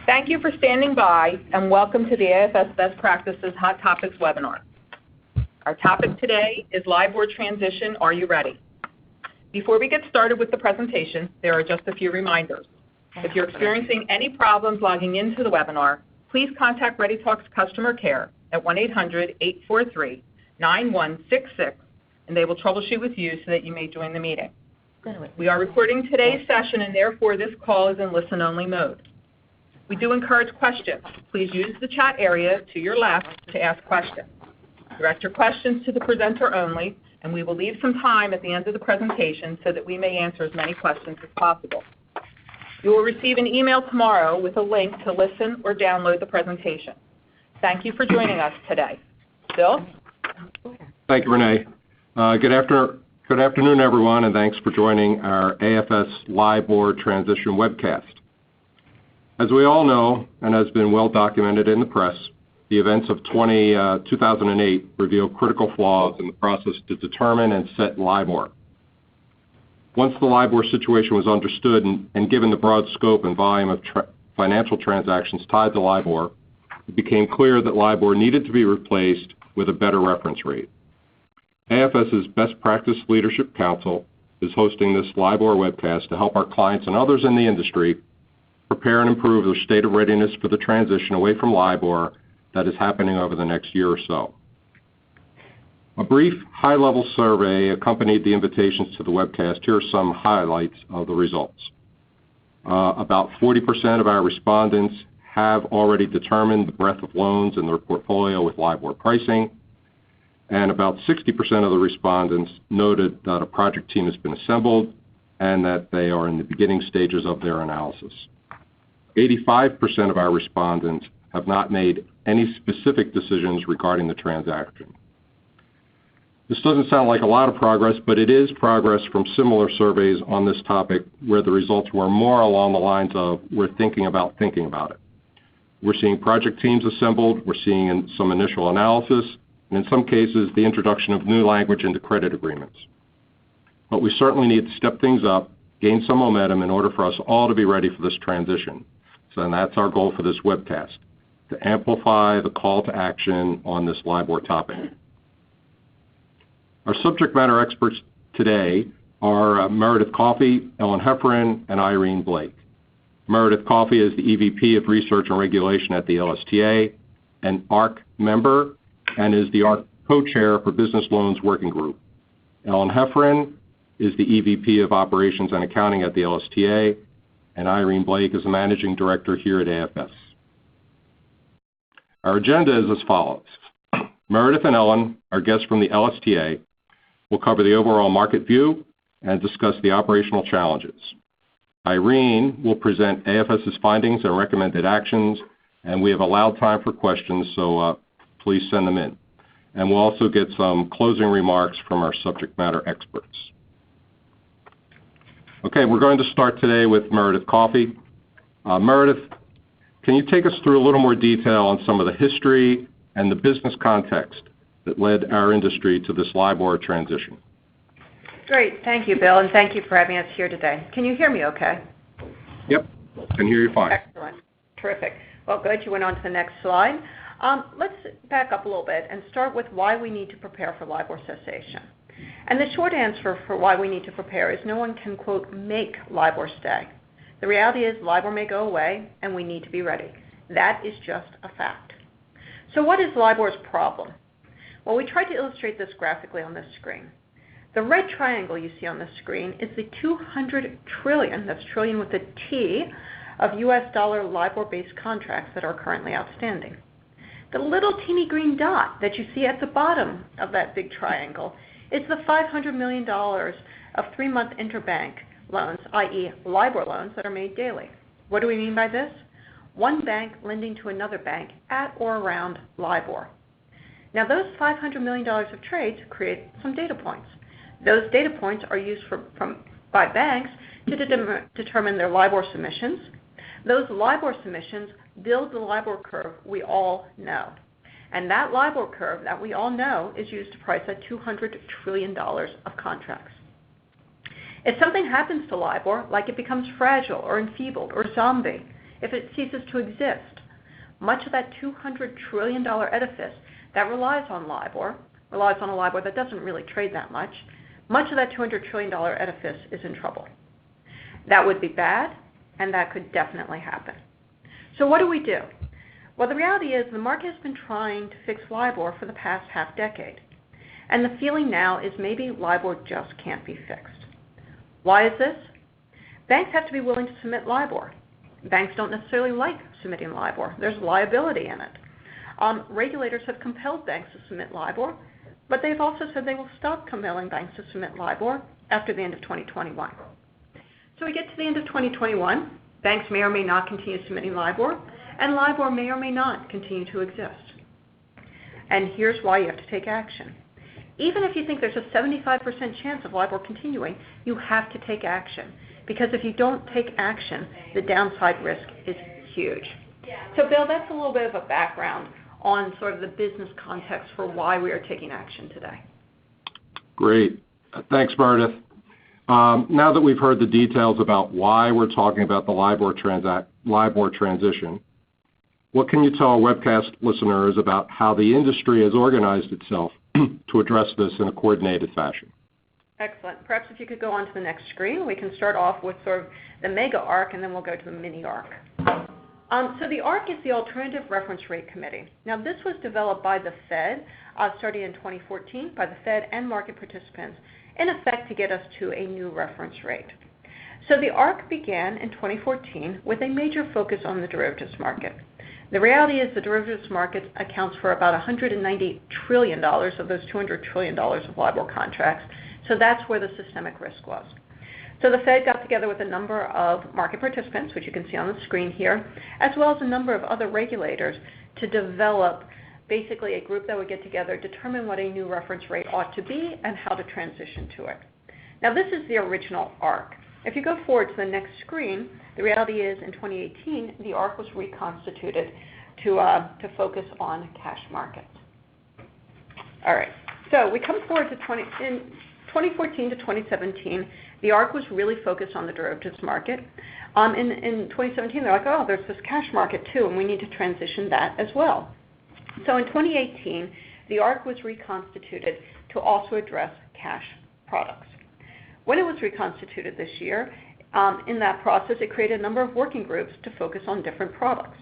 Thank you for standing by, and welcome to the AFS Best Practices Hot Topics webinar. Our topic today is LIBOR transition. Are you ready? Before we get started with the presentation, there are just a few reminders. If you're experiencing any problems logging into the webinar, please contact ReadyTalk's customer care at 1-800-843-9166, and they will troubleshoot with you so that you may join the meeting. We are recording today's session, and therefore this call is in listen-only mode. We do encourage questions. Please use the chat area to your left to ask questions. Direct your questions to the presenter only, and we will leave some time at the end of the presentation so that we may answer as many questions as possible. You will receive an email tomorrow with a link to listen or download the presentation. Thank you for joining us today. Bill? Thank you, Renee. Good afternoon, everyone, and thanks for joining our AFS LIBOR transition webcast. As we all know, and has been well documented in the press, the events of 2008 revealed critical flaws in the process to determine and set LIBOR. Once the LIBOR situation was understood and given the broad scope and volume of financial transactions tied to LIBOR, it became clear that LIBOR needed to be replaced with a better reference rate. AFS's Best Practice Leadership Council is hosting this LIBOR webcast to help our clients and others in the industry prepare and improve their state of readiness for the transition away from LIBOR that is happening over the next year or so. A brief high-level survey accompanied the invitations to the webcast. Here are some highlights of the results. About 40% of our respondents have already determined the breadth of loans in their portfolio with LIBOR pricing, and about 60% of the respondents noted that a project team has been assembled and that they are in the beginning stages of their analysis. 85% of our respondents have not made any specific decisions regarding the transaction. This doesn't sound like a lot of progress, but it is progress from similar surveys on this topic where the results were more along the lines of we're thinking about it. We're seeing project teams assembled, we're seeing some initial analysis, and in some cases the introduction of new language into credit agreements. But we certainly need to step things up, gain some momentum in order for us all to be ready for this transition. And that's our goal for this webcast, to amplify the call to action on this LIBOR topic. Our subject matter experts today are Meredith Coffey, Ellen Heffernan, and Irene Blake. Meredith Coffey is the EVP of Research and Regulation at the LSTA, an ARC member, and is the ARC co-chair for Business Loans Working Group. Ellen Heffernan is the EVP of Operations and Accounting at the LSTA, and Irene Blake is the Managing Director here at AFS. Our agenda is as follows. Meredith and Ellen, our guests from the LSTA, will cover the overall market view and discuss the operational challenges. Irene will present AFS's findings and recommended actions, and we have allowed time for questions, so please send them in. And we'll also get some closing remarks from our subject matter experts. Okay, we're going to start today with Meredith Coffey. Meredith, can you take us through a little more detail on some of the history and the business context that led our industry to this LIBOR transition? Great. Thank you, Bill, and thank you for having us here today. Can you hear me okay? Yep, can hear you fine. Excellent. Terrific. Well, good. You went on to the next slide. Let's back up a little bit and start with why we need to prepare for LIBOR cessation. And the short answer for why we need to prepare is no one can, quote, make LIBOR stay. The reality is LIBOR may go away, and we need to be ready. That is just a fact. So what is LIBOR's problem? Well, we tried to illustrate this graphically on this screen. The red triangle you see on the screen is the 200 trillion, that's trillion with a T, of US dollar LIBOR-based contracts that are currently outstanding. The little teeny green dot that you see at the bottom of that big triangle is the $500 million of 3-month interbank loans, i.e. LIBOR loans that are made daily. What do we mean by this? One bank lending to another bank at or around LIBOR. Now those $500 million of trades create some data points. Those data points are used by banks to determine their LIBOR submissions. Those LIBOR submissions build the LIBOR curve we all know. And that LIBOR curve that we all know is used to price at $200 trillion of contracts. If something happens to LIBOR, like it becomes fragile or enfeebled or zombie, if it ceases to exist. Much of that $200 trillion edifice that relies on a LIBOR that doesn't really trade that much of that $200 trillion edifice is in trouble. That would be bad, and that could definitely happen. So what do we do? Well, the reality is the market has been trying to fix LIBOR for the past half decade. And the feeling now is maybe LIBOR just can't be fixed. Why is this? Banks have to be willing to submit LIBOR. Banks don't necessarily like submitting LIBOR. There's liability in it. Regulators have compelled banks to submit LIBOR, but they've also said they will stop compelling banks to submit LIBOR after the end of 2021. So we get to the end of 2021, banks may or may not continue submitting LIBOR, and LIBOR may or may not continue to exist. And here's why you have to take action. Even if you think there's a 75% chance of LIBOR continuing, you have to take action. Because if you don't take action, the downside risk is huge. So Bill, that's a little bit of a background on sort of the business context for why we are taking action today. Great. Thanks, Meredith. Now that we've heard the details about why we're talking about the LIBOR transition, what can you tell our webcast listeners about how the industry has organized itself to address this in a coordinated fashion? Excellent. Perhaps if you could go on to the next screen, we can start off with sort of the mega ARC, and then we'll go to the mini ARC. So the ARC is the Alternative Reference Rate Committee. Now this was developed by the Fed, starting in 2014, by the Fed and market participants, in effect to get us to a new reference rate. So the ARC began in 2014 with a major focus on the derivatives market. The reality is the derivatives market accounts for about $190 trillion of those $200 trillion of LIBOR contracts, so that's where the systemic risk was. So the Fed got together with a number of market participants, which you can see on the screen here, as well as a number of other regulators to develop basically a group that would get together, determine what a new reference rate ought to be and how to transition to it. Now this is the original ARC. If you go forward to the next screen, the reality is in 2018, the ARC was reconstituted to focus on cash markets. All right, so we come forward to 2014 to 2017, the ARC was really focused on the derivatives market. In 2017, they're like, oh, there's this cash market too, and we need to transition that as well. So in 2018, the ARC was reconstituted to also address cash products. When it was reconstituted this year, in that process, it created a number of working groups to focus on different products.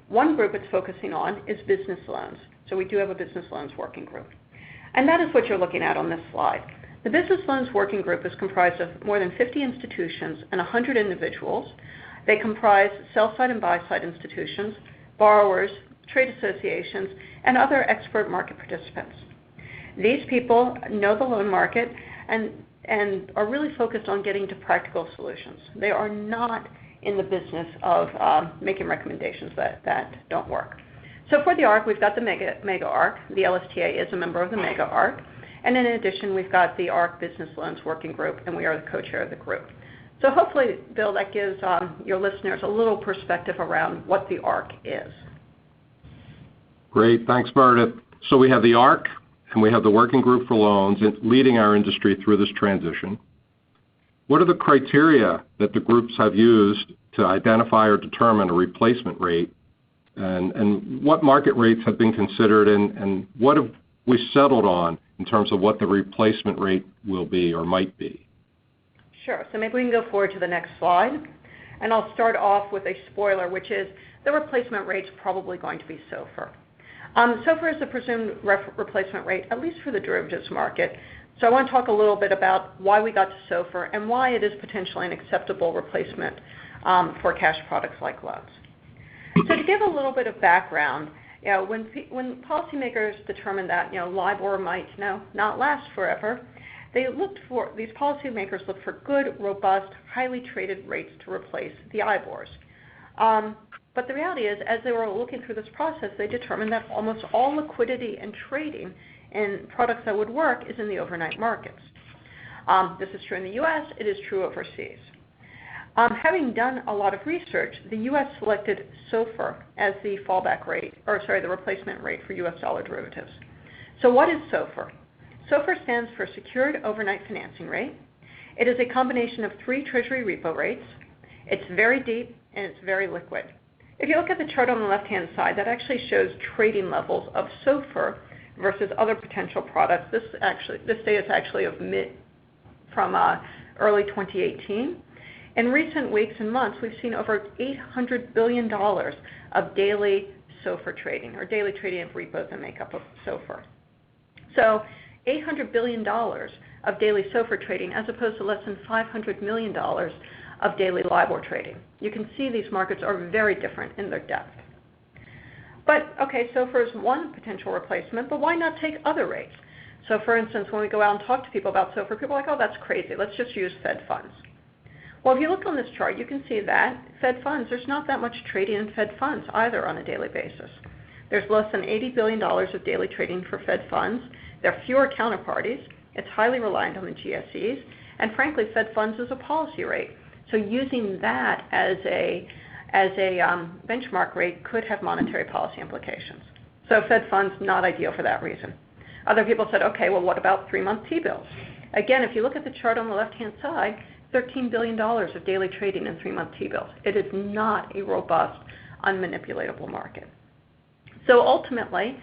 One group it's focusing on is business loans. So we do have a business loans working group. And that is what you're looking at on this slide. The Business Loans Working Group is comprised of more than 50 institutions and 100 individuals. They comprise sell-side and buy-side institutions, borrowers, trade associations, and other expert market participants. These people know the loan market and are really focused on getting to practical solutions. They are not in the business of making recommendations that don't work. So for the ARC, we've got the mega ARC. The LSTA is a member of the mega ARC. And in addition, we've got the ARC Business Loans Working Group, and we are the co-chair of the group. So hopefully, Bill, that gives your listeners a little perspective around what the ARC is. Great. Thanks, Meredith. So we have the ARC, and we have the Working Group for Loans leading our industry through this transition. What are the criteria that the groups have used to identify or determine a replacement rate? And what market rates have been considered, and what have we settled on in terms of what the replacement rate will be or might be? Sure. So maybe we can go forward to the next slide. And I'll start off with a spoiler, which is the replacement rate's probably going to be SOFR. SOFR is the presumed replacement rate, at least for the derivatives market. So I want to talk a little bit about why we got to SOFR and why it is potentially an acceptable replacement for cash products like loans. So to give a little bit of background, when policymakers determined that LIBOR might not last forever, these policymakers looked for good, robust, highly traded rates to replace the IBORs. But the reality is, as they were looking through this process, they determined that almost all liquidity and trading in products that would work is in the overnight markets. This is true in the U.S. It is true overseas. Having done a lot of research, the U.S. selected SOFR as the the replacement rate for U.S. dollar derivatives. So what is SOFR? SOFR stands for Secured Overnight Financing Rate. It is a combination of 3 Treasury repo rates, It's very deep and it's very liquid. If you look at the chart on the left-hand side, that actually shows trading levels of SOFR versus other potential products. This data is actually from early 2018. In recent weeks and months, we've seen over $800 billion of daily SOFR trading, or daily trading of repos that make up of SOFR. So $800 billion of daily SOFR trading as opposed to less than $500 million of daily LIBOR trading. You can see these markets are very different in their depth. But, okay, SOFR is one potential replacement, but why not take other rates? So, for instance, when we go out and talk to people about SOFR, people are like, oh, that's crazy. Let's just use Fed funds. Well, if you look on this chart, you can see that Fed funds, there's not that much trading in Fed funds either on a daily basis. There's less than $80 billion of daily trading for Fed funds. There are fewer counterparties. It's highly reliant on the GSEs. And frankly, Fed funds is a policy rate. So using that as a benchmark rate could have monetary policy implications. So Fed funds, not ideal for that reason. Other people said, okay, well, what about 3-month T-bills? Again, if you look at the chart on the left-hand side, $13 billion of daily trading in 3-month T-bills. It is not a robust, unmanipulatable market. So ultimately,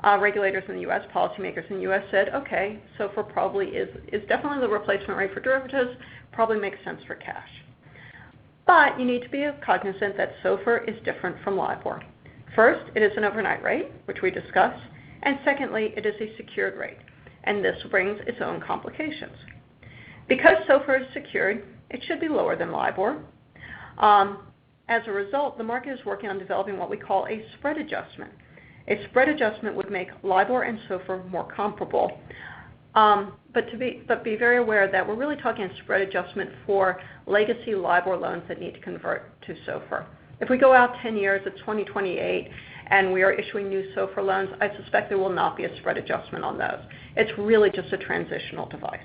regulators in the U.S., policymakers in the U.S. said, okay, SOFR probably is definitely the replacement rate for derivatives, probably makes sense for cash. But you need to be cognizant that SOFR is different from LIBOR. First, it is an overnight rate, which we discussed, and secondly, it is a secured rate, and this brings its own complications. Because SOFR is secured, it should be lower than LIBOR. As a result, the market is working on developing what we call a spread adjustment. A spread adjustment would make LIBOR and SOFR more comparable. But be very aware that we're really talking a spread adjustment for legacy LIBOR loans that need to convert to SOFR. If we go out 10 years, it's 2028, and we are issuing new SOFR loans, I suspect there will not be a spread adjustment on those. It's really just a transitional device.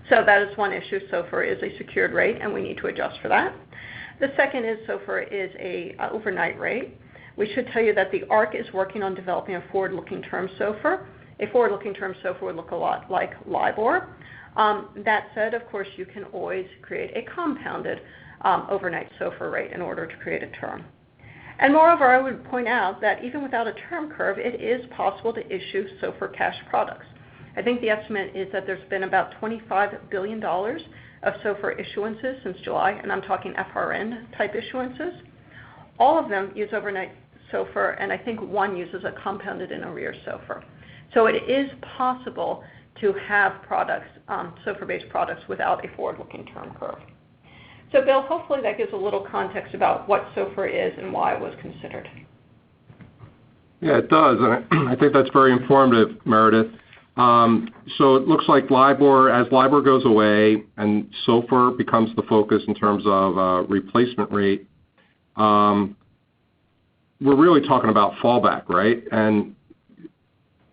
So that is one issue. SOFR is a secured rate, and we need to adjust for that. The second is SOFR is an overnight rate. We should tell you that the ARC is working on developing a forward-looking term SOFR. A forward-looking term SOFR would look a lot like LIBOR. That said, of course, you can always create a compounded overnight SOFR rate in order to create a term. And moreover, I would point out that even without a term curve, it is possible to issue SOFR cash products. I think the estimate is that there's been about $25 billion of SOFR issuances since July, and I'm talking FRN-type issuances. All of them use overnight SOFR, and I think one uses a compounded in arrears SOFR. So it is possible to have products, SOFR-based products, without a forward-looking term curve. So, Bill, hopefully that gives a little context about what SOFR is and why it was considered. Yeah, it does, and I think that's very informative, Meredith. So it looks like as LIBOR goes away and SOFR becomes the focus in terms of replacement rate, we're really talking about fallback, right? And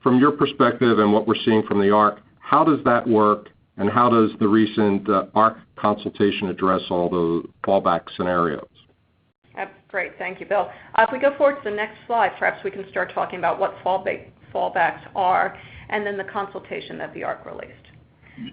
from your perspective and what we're seeing from the ARC, how does that work, and how does the recent ARC consultation address all the fallback scenarios? That's great. Thank you, Bill. If we go forward to the next slide, perhaps we can start talking about what fallbacks are and then the consultation that the ARC released.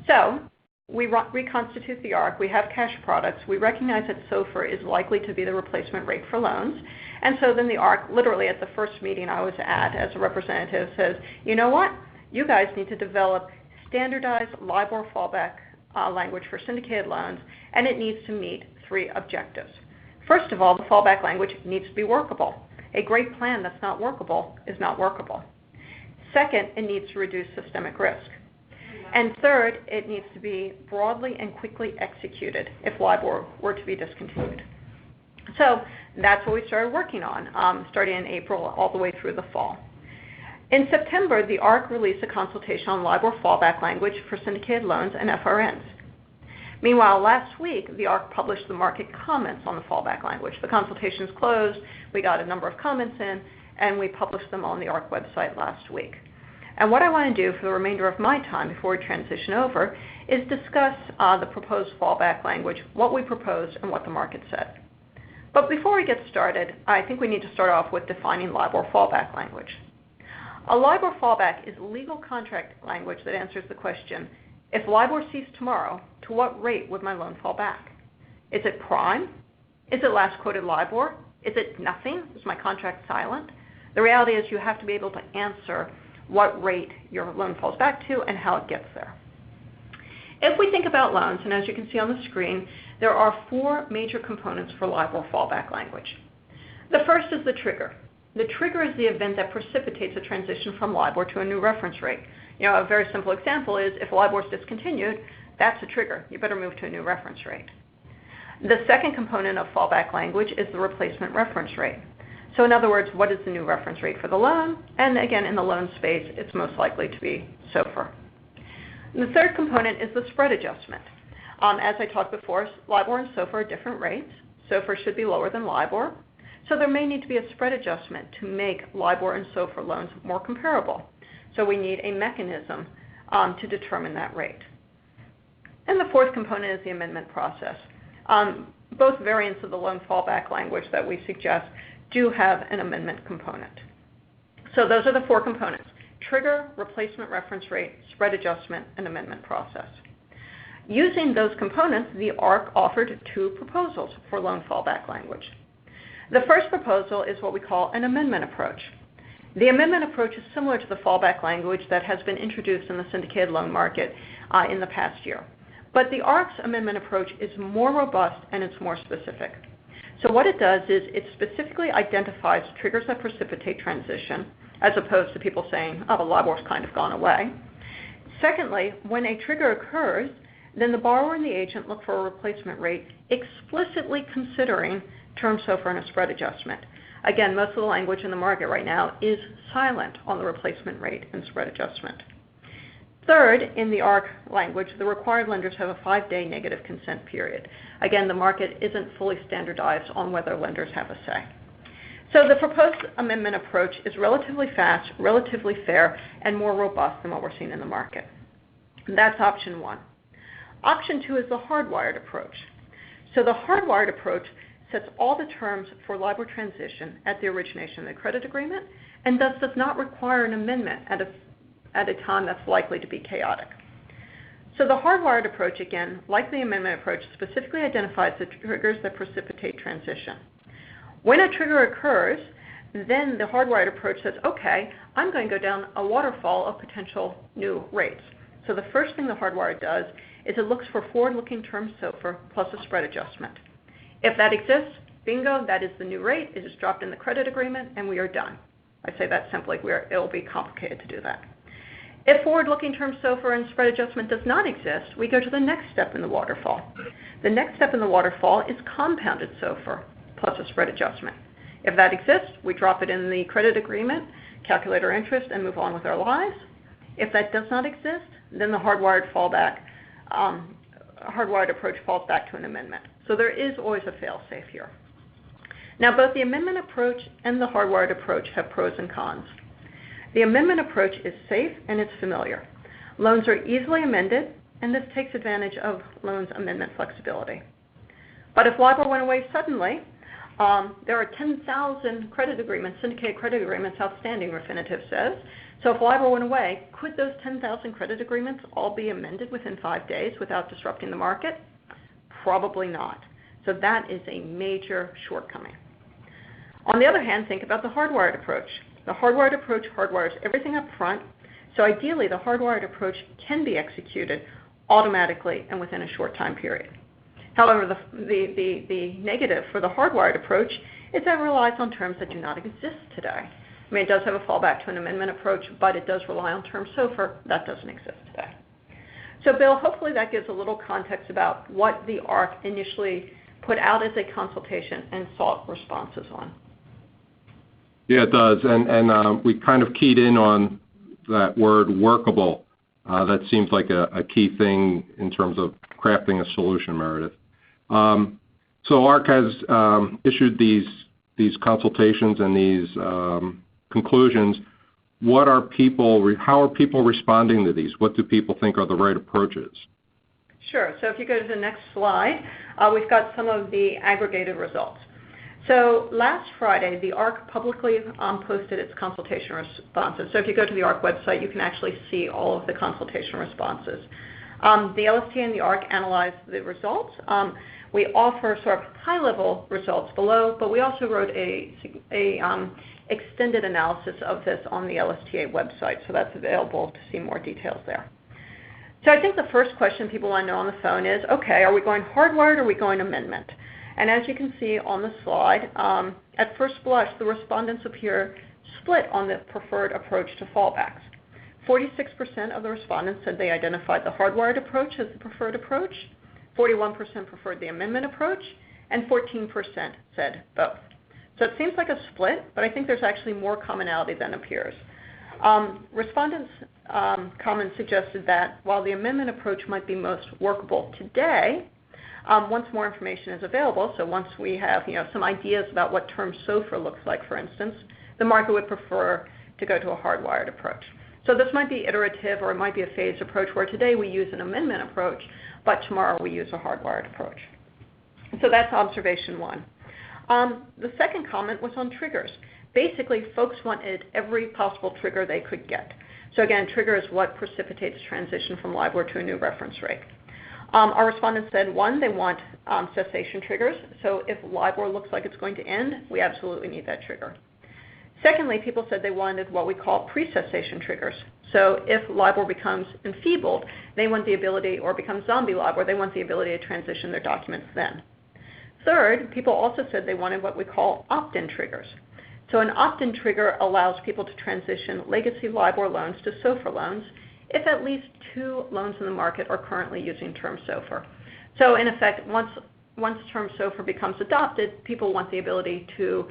So we reconstitute the ARC. We have cash products. We recognize that SOFR is likely to be the replacement rate for loans. And so then the ARC, literally at the first meeting I was at as a representative, says, you know what? You guys need to develop standardized LIBOR fallback language for syndicated loans, and it needs to meet 3 objectives. First of all, the fallback language needs to be workable. A great plan that's not workable is not workable. Second, it needs to reduce systemic risk. And third, it needs to be broadly and quickly executed if LIBOR were to be discontinued. So that's what we started working on, starting in April all the way through the fall. In September, the ARC released a consultation on LIBOR fallback language for syndicated loans and FRNs. Meanwhile, last week, the ARC published the market comments on the fallback language. The consultation is closed. We got a number of comments in, and we published them on the ARC website last week. And what I want to do for the remainder of my time before we transition over is discuss the proposed fallback language, what we proposed, and what the market said. But before we get started, I think we need to start off with defining LIBOR fallback language. A LIBOR fallback is legal contract language that answers the question, if LIBOR ceased tomorrow, to what rate would my loan fall back? Is it prime? Is it last quoted LIBOR? Is it nothing? Is my contract silent? The reality is you have to be able to answer what rate your loan falls back to and how it gets there. If we think about loans, and as you can see on the screen, there are 4 major components for LIBOR fallback language. The first is the trigger. The trigger is the event that precipitates a transition from LIBOR to a new reference rate. A very simple example is if LIBOR is discontinued, that's a trigger. You better move to a new reference rate. The second component of fallback language is the replacement reference rate. So in other words, what is the new reference rate for the loan? And again, in the loan space, it's most likely to be SOFR. And the third component is the spread adjustment. As I talked before, LIBOR and SOFR are different rates. SOFR should be lower than LIBOR. So there may need to be a spread adjustment to make LIBOR and SOFR loans more comparable. So we need a mechanism to determine that rate. And the fourth component is the amendment process. Both variants of the loan fallback language that we suggest do have an amendment component. So those are the 4 components: trigger, replacement reference rate, spread adjustment, and amendment process. Using those components, the ARC offered 2 proposals for loan fallback language. The first proposal is what we call an amendment approach. The amendment approach is similar to the fallback language that has been introduced in the syndicated loan market in the past year. But the ARC's amendment approach is more robust and it's more specific. So what it does is it specifically identifies triggers that precipitate transition, as opposed to people saying, oh, LIBOR's kind of gone away. Secondly, when a trigger occurs, then the borrower and the agent look for a replacement rate, explicitly considering term SOFR and a spread adjustment. Again, most of the language in the market right now is silent on the replacement rate and spread adjustment. Third, in the ARC language, the required lenders have a 5-day negative consent period. Again, the market isn't fully standardized on whether lenders have a say. So the proposed amendment approach is relatively fast, relatively fair, and more robust than what we're seeing in the market. That's option 1. Option 2 is the hardwired approach. So the hardwired approach sets all the terms for LIBOR transition at the origination of the credit agreement and thus does not require an amendment at a time that's likely to be chaotic. So the hardwired approach, again, like the amendment approach, specifically identifies the triggers that precipitate transition. When a trigger occurs, then the hardwired approach says, okay, I'm going to go down a waterfall of potential new rates. So the first thing the hardwired does is it looks for forward-looking term SOFR plus a spread adjustment. If that exists, bingo, that is the new rate. It is dropped in the credit agreement, and we are done. I say that simply. It will be complicated to do that. If forward-looking term SOFR and spread adjustment does not exist, we go to the next step in the waterfall. The next step in the waterfall is compounded SOFR plus a spread adjustment. If that exists, we drop it in the credit agreement, calculate our interest, and move on with our lives. If that does not exist, then the hardwired approach falls back to an amendment. So there is always a fail-safe here. Now, both the amendment approach and the hardwired approach have pros and cons. The amendment approach is safe and it's familiar. Loans are easily amended, and this takes advantage of loans amendment flexibility. But if LIBOR went away suddenly, there are 10,000 credit agreements, syndicated credit agreements outstanding, Refinitiv says. So if LIBOR went away, could those 10,000 credit agreements all be amended within 5 days without disrupting the market? Probably not. So that is a major shortcoming. On the other hand, think about the hardwired approach. The hardwired approach hardwires everything up front, so ideally the hardwired approach can be executed automatically and within a short time period. However, the negative for the hardwired approach is that it relies on terms that do not exist today. I mean, it does have a fallback to an amendment approach, but it does rely on term SOFR. That doesn't exist today. So, Bill, hopefully that gives a little context about what the ARC initially put out as a consultation and sought responses on. Yeah, it does. And we kind of keyed in on that word workable. That seems like a key thing in terms of crafting a solution, Meredith. So ARC has issued these consultations and these conclusions. How are people responding to these? What do people think are the right approaches? Sure. So if you go to the next slide, we've got some of the aggregated results. So last Friday, the ARC publicly posted its consultation responses. So if you go to the ARC website, you can actually see all of the consultation responses. The LSTA and the ARC analyzed the results. We offer sort of high-level results below, but we also wrote a extended analysis of this on the LSTA website, so that's available to see more details there. So I think the first question people want to know on the phone is, okay, are we going hardwired or are we going amendment? And as you can see on the slide, at first blush, the respondents appear split on the preferred approach to fallbacks. 46% of the respondents said they identified the hardwired approach as the preferred approach, 41% preferred the amendment approach, and 14% said both. So it seems like a split, but I think there's actually more commonality than appears. Respondents' comments suggested that while the amendment approach might be most workable today, once more information is available, so once we have some ideas about what term SOFR looks like, for instance, the market would prefer to go to a hardwired approach. So this might be iterative, or it might be a phased approach where today we use an amendment approach, but tomorrow we use a hardwired approach. So that's observation one. The second comment was on triggers. Basically, folks wanted every possible trigger they could get. So again, trigger is what precipitates transition from LIBOR to a new reference rate. Our respondents said, one, they want cessation triggers. So if LIBOR looks like it's going to end, we absolutely need that trigger. Secondly, people said they wanted what we call pre-cessation triggers. So if LIBOR becomes enfeebled, they want the ability, or becomes zombie LIBOR, they want the ability to transition their documents then. Third, people also said they wanted what we call opt-in triggers. So an opt-in trigger allows people to transition legacy LIBOR loans to SOFR loans if at least 2 loans in the market are currently using term SOFR. So in effect, once term SOFR becomes adopted, people want the ability to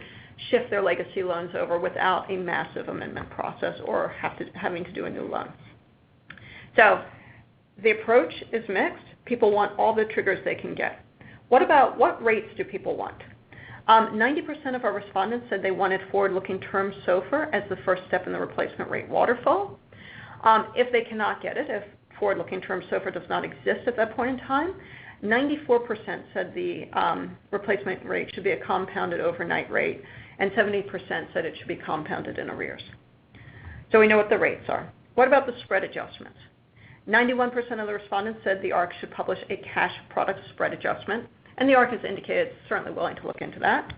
shift their legacy loans over without a massive amendment process or having to do a new loan. So the approach is mixed. People want all the triggers they can get. What about what rates do people want? 90% of our respondents said they wanted forward-looking term SOFR as the first step in the replacement rate waterfall. If they cannot get it, if forward-looking term SOFR does not exist at that point in time, 94% said the replacement rate should be a compounded overnight rate, and 70% said it should be compounded in arrears. So we know what the rates are. What about the spread adjustments? 91% of the respondents said the ARC should publish a cash product spread adjustment, and the ARC has indicated it's certainly willing to look into that.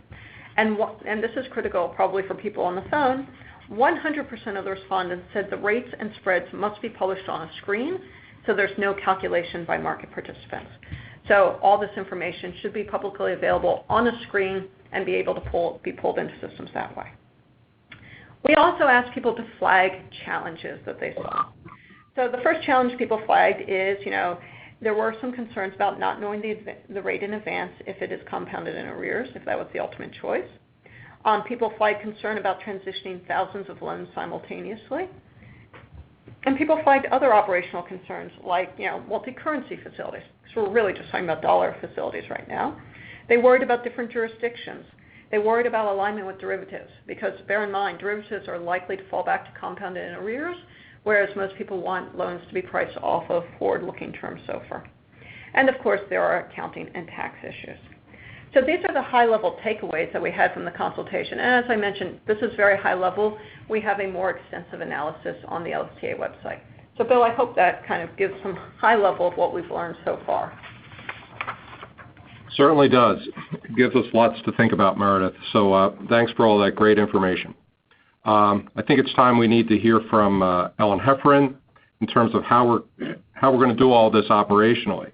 And this is critical probably for people on the phone, 100% of the respondents said the rates and spreads must be published on a screen, so there's no calculation by market participants. So all this information should be publicly available on a screen and be able to be pulled into systems that way. We also asked people to flag challenges that they saw. So the first challenge people flagged is, there were some concerns about not knowing the rate in advance if it is compounded in arrears, if that was the ultimate choice. People flagged concern about transitioning thousands of loans simultaneously. And people flagged other operational concerns like, multi-currency facilities, because we're really just talking about dollar facilities right now. They worried about different jurisdictions. They worried about alignment with derivatives, because bear in mind, derivatives are likely to fall back to compounded in arrears, whereas most people want loans to be priced off of forward-looking term SOFR. And of course, there are accounting and tax issues. So these are the high-level takeaways that we had from the consultation. And as I mentioned, this is very high-level. We have a more extensive analysis on the LSTA website. So Bill, I hope that kind of gives some high level of what we've learned so far. Certainly does. It gives us lots to think about, Meredith. So thanks for all that great information. I think it's time we need to hear from Ellen Heffernan in terms of how we're going to do all this operationally.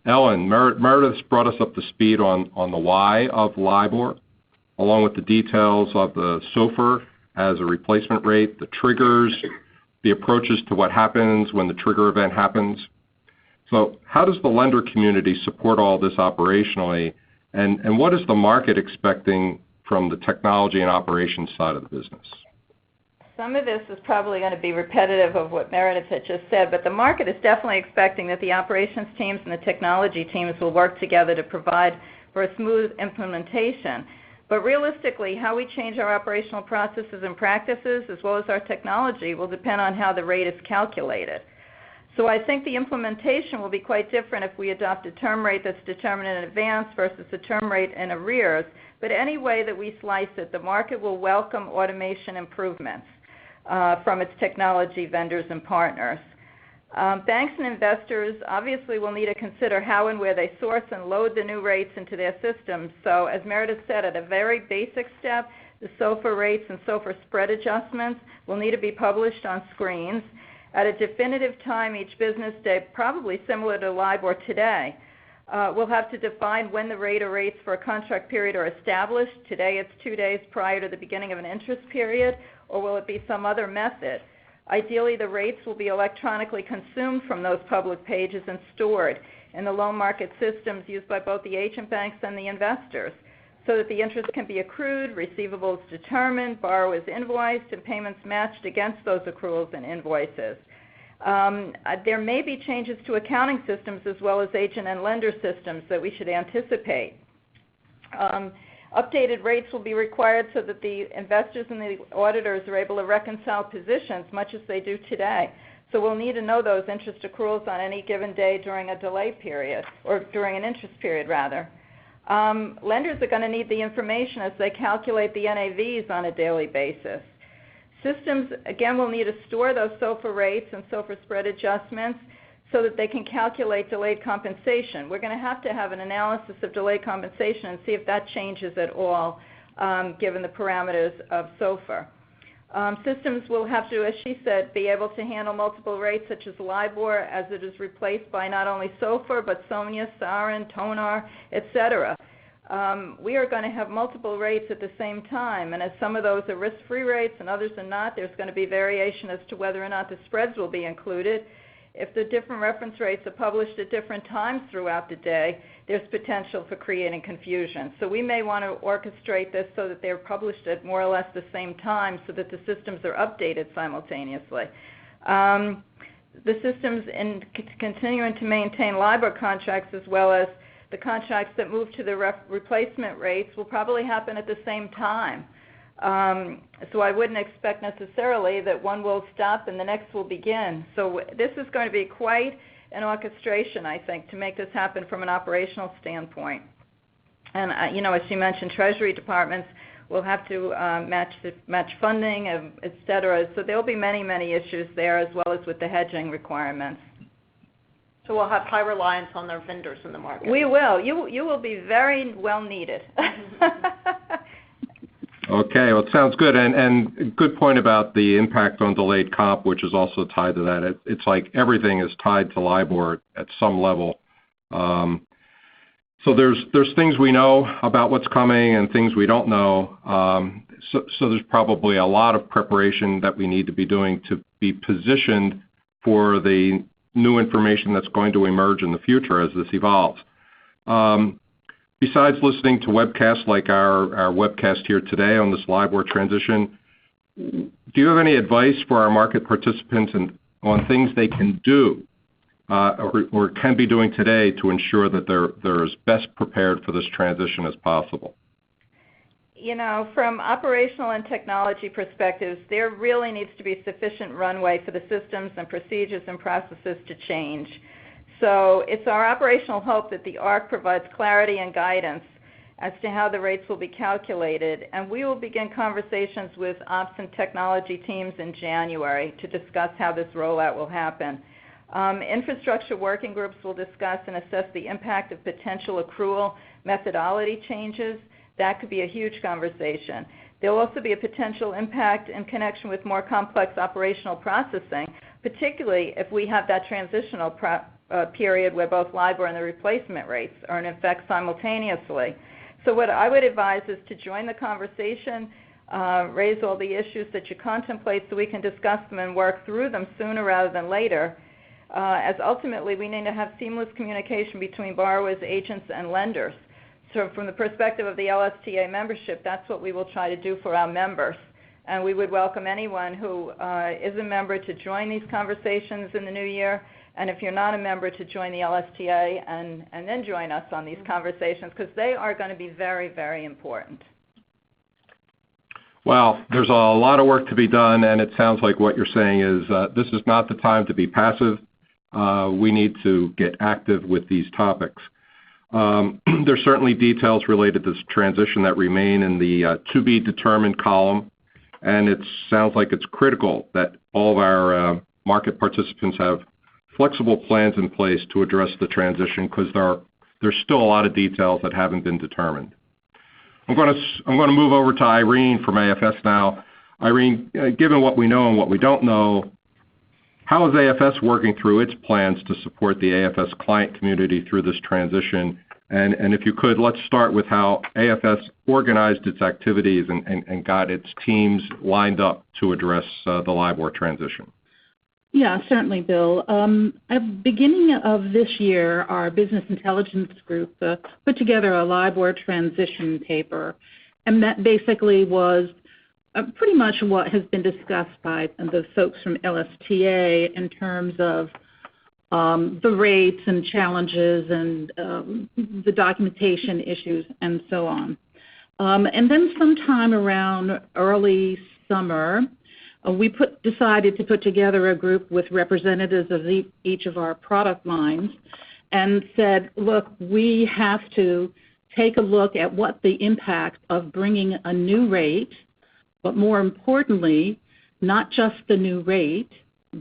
Ellen, Meredith's brought us up to speed on the why of LIBOR, along with the details of the SOFR as a replacement rate, the triggers, the approaches to what happens when the trigger event happens. So how does the lender community support all this operationally, and what is the market expecting from the technology and operations side of the business? Some of this is probably going to be repetitive of what Meredith had just said, but the market is definitely expecting that the operations teams and the technology teams will work together to provide for a smooth implementation. But realistically, how we change our operational processes and practices, as well as our technology, will depend on how the rate is calculated. So I think the implementation will be quite different if we adopt a term rate that's determined in advance versus a term rate in arrears. But any way that we slice it, the market will welcome automation improvements from its technology vendors and partners. Banks and investors obviously will need to consider how and where they source and load the new rates into their systems. So as Meredith said, at a very basic step, the SOFR rates and SOFR spread adjustments will need to be published on screens. At a definitive time each business day, probably similar to LIBOR today, we'll have to define when the rate or rates for a contract period are established. Today it's 2 days prior to the beginning of an interest period, or will it be some other method? Ideally, the rates will be electronically consumed from those public pages and stored in the loan market systems used by both the agent banks and the investors, so that the interest can be accrued, receivables determined, borrowers invoiced, and payments matched against those accruals and invoices. There may be changes to accounting systems as well as agent and lender systems that we should anticipate. Updated rates will be required so that the investors and the auditors are able to reconcile positions much as they do today. So we'll need to know those interest accruals on any given day during a delay period, or during an interest period rather. Lenders are going to need the information as they calculate the NAVs on a daily basis. Systems, again, will need to store those SOFR rates and SOFR spread adjustments so that they can calculate delayed compensation. We're going to have an analysis of delayed compensation and see if that changes at all given the parameters of SOFR. Systems will have to, as she said, be able to handle multiple rates such as LIBOR as it is replaced by not only SOFR but SONIA, SARIN, TONAR, etc. We are going to have multiple rates at the same time, and as some of those are risk-free rates and others are not, there's going to be variation as to whether or not the spreads will be included. If the different reference rates are published at different times throughout the day, there's potential for creating confusion. So we may want to orchestrate this so that they're published at more or less the same time so that the systems are updated simultaneously. The systems in continuing to maintain LIBOR contracts as well as the contracts that move to the replacement rates will probably happen at the same time. So I wouldn't expect necessarily that one will stop and the next will begin. So this is going to be quite an orchestration, I think, to make this happen from an operational standpoint. And, as she mentioned, Treasury departments will have to match funding, et cetera. So there will be many, many issues there as well as with the hedging requirements. So we'll have high reliance on their vendors in the market. We will. You will be very well needed. Okay, well, it sounds good, and good point about the impact on delayed comp, which is also tied to that. It's like everything is tied to LIBOR at some level. So there's things we know about what's coming and things we don't know. So there's probably a lot of preparation that we need to be doing to be positioned for the new information that's going to emerge in the future as this evolves. Besides listening to webcasts like our webcast here today on this LIBOR transition, do you have any advice for our market participants on things they can do or can be doing today to ensure that they're as best prepared for this transition as possible? From operational and technology perspectives, there really needs to be sufficient runway for the systems and procedures and processes to change. So it's our operational hope that the ARC provides clarity and guidance as to how the rates will be calculated, and we will begin conversations with ops and technology teams in January to discuss how this rollout will happen. Infrastructure working groups will discuss and assess the impact of potential accrual methodology changes. That could be a huge conversation. There will also be a potential impact in connection with more complex operational processing, particularly if we have that transitional period where both LIBOR and the replacement rates are in effect simultaneously. So what I would advise is to join the conversation, raise all the issues that you contemplate so we can discuss them and work through them sooner rather than later, as ultimately we need to have seamless communication between borrowers, agents, and lenders. So from the perspective of the LSTA membership, that's what we will try to do for our members. And we would welcome anyone who is a member to join these conversations in the new year, and if you're not a member, to join the LSTA and then join us on these conversations, because they are going to be very, very important. Well, there's a lot of work to be done, and it sounds like what you're saying is this is not the time to be passive. We need to get active with these topics. There's certainly details related to this transition that remain in the to be determined column, and it sounds like it's critical that all of our market participants have flexible plans in place to address the transition because there's still a lot of details that haven't been determined. I'm going to move over to Irene from AFS now. Irene, given what we know and what we don't know, how is AFS working through its plans to support the AFS client community through this transition? And if you could, let's start with how AFS organized its activities and got its teams lined up to address the LIBOR transition. Yeah, certainly, Bill. At the beginning of this year, our business intelligence group put together a LIBOR transition paper, and that basically was pretty much what has been discussed by the folks from LSTA in terms of the rates and challenges and the documentation issues and so on. And then sometime around early summer, we decided to put together a group with representatives of each of our product lines and said, look, we have to take a look at what the impact of bringing a new rate, but more importantly, not just the new rate,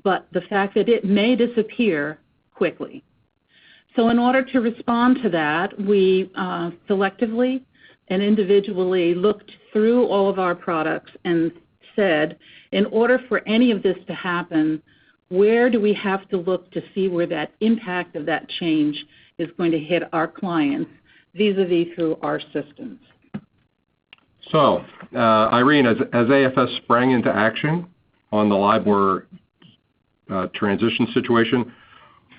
but the fact that it may disappear quickly. So in order to respond to that, we selectively and individually looked through all of our products and said, in order for any of this to happen, where do we have to look to see where that impact of that change is going to hit our clients vis-a-vis through our systems? So, Irene, as AFS sprang into action on the LIBOR transition situation,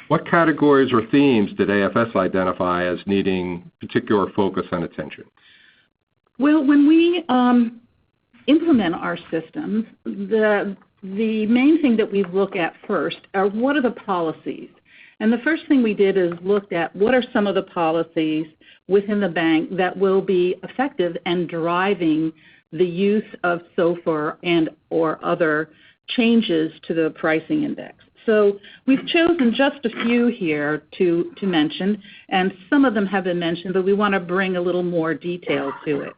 what categories or themes did AFS identify as needing particular focus and attention? Well, when we implement our systems, the main thing that we look at first are what are the policies. And the first thing we did is looked at what are some of the policies within the bank that will be effective and driving the use of SOFR and or other changes to the pricing index. So we've chosen just a few here to mention, and some of them have been mentioned, but we want to bring a little more detail to it.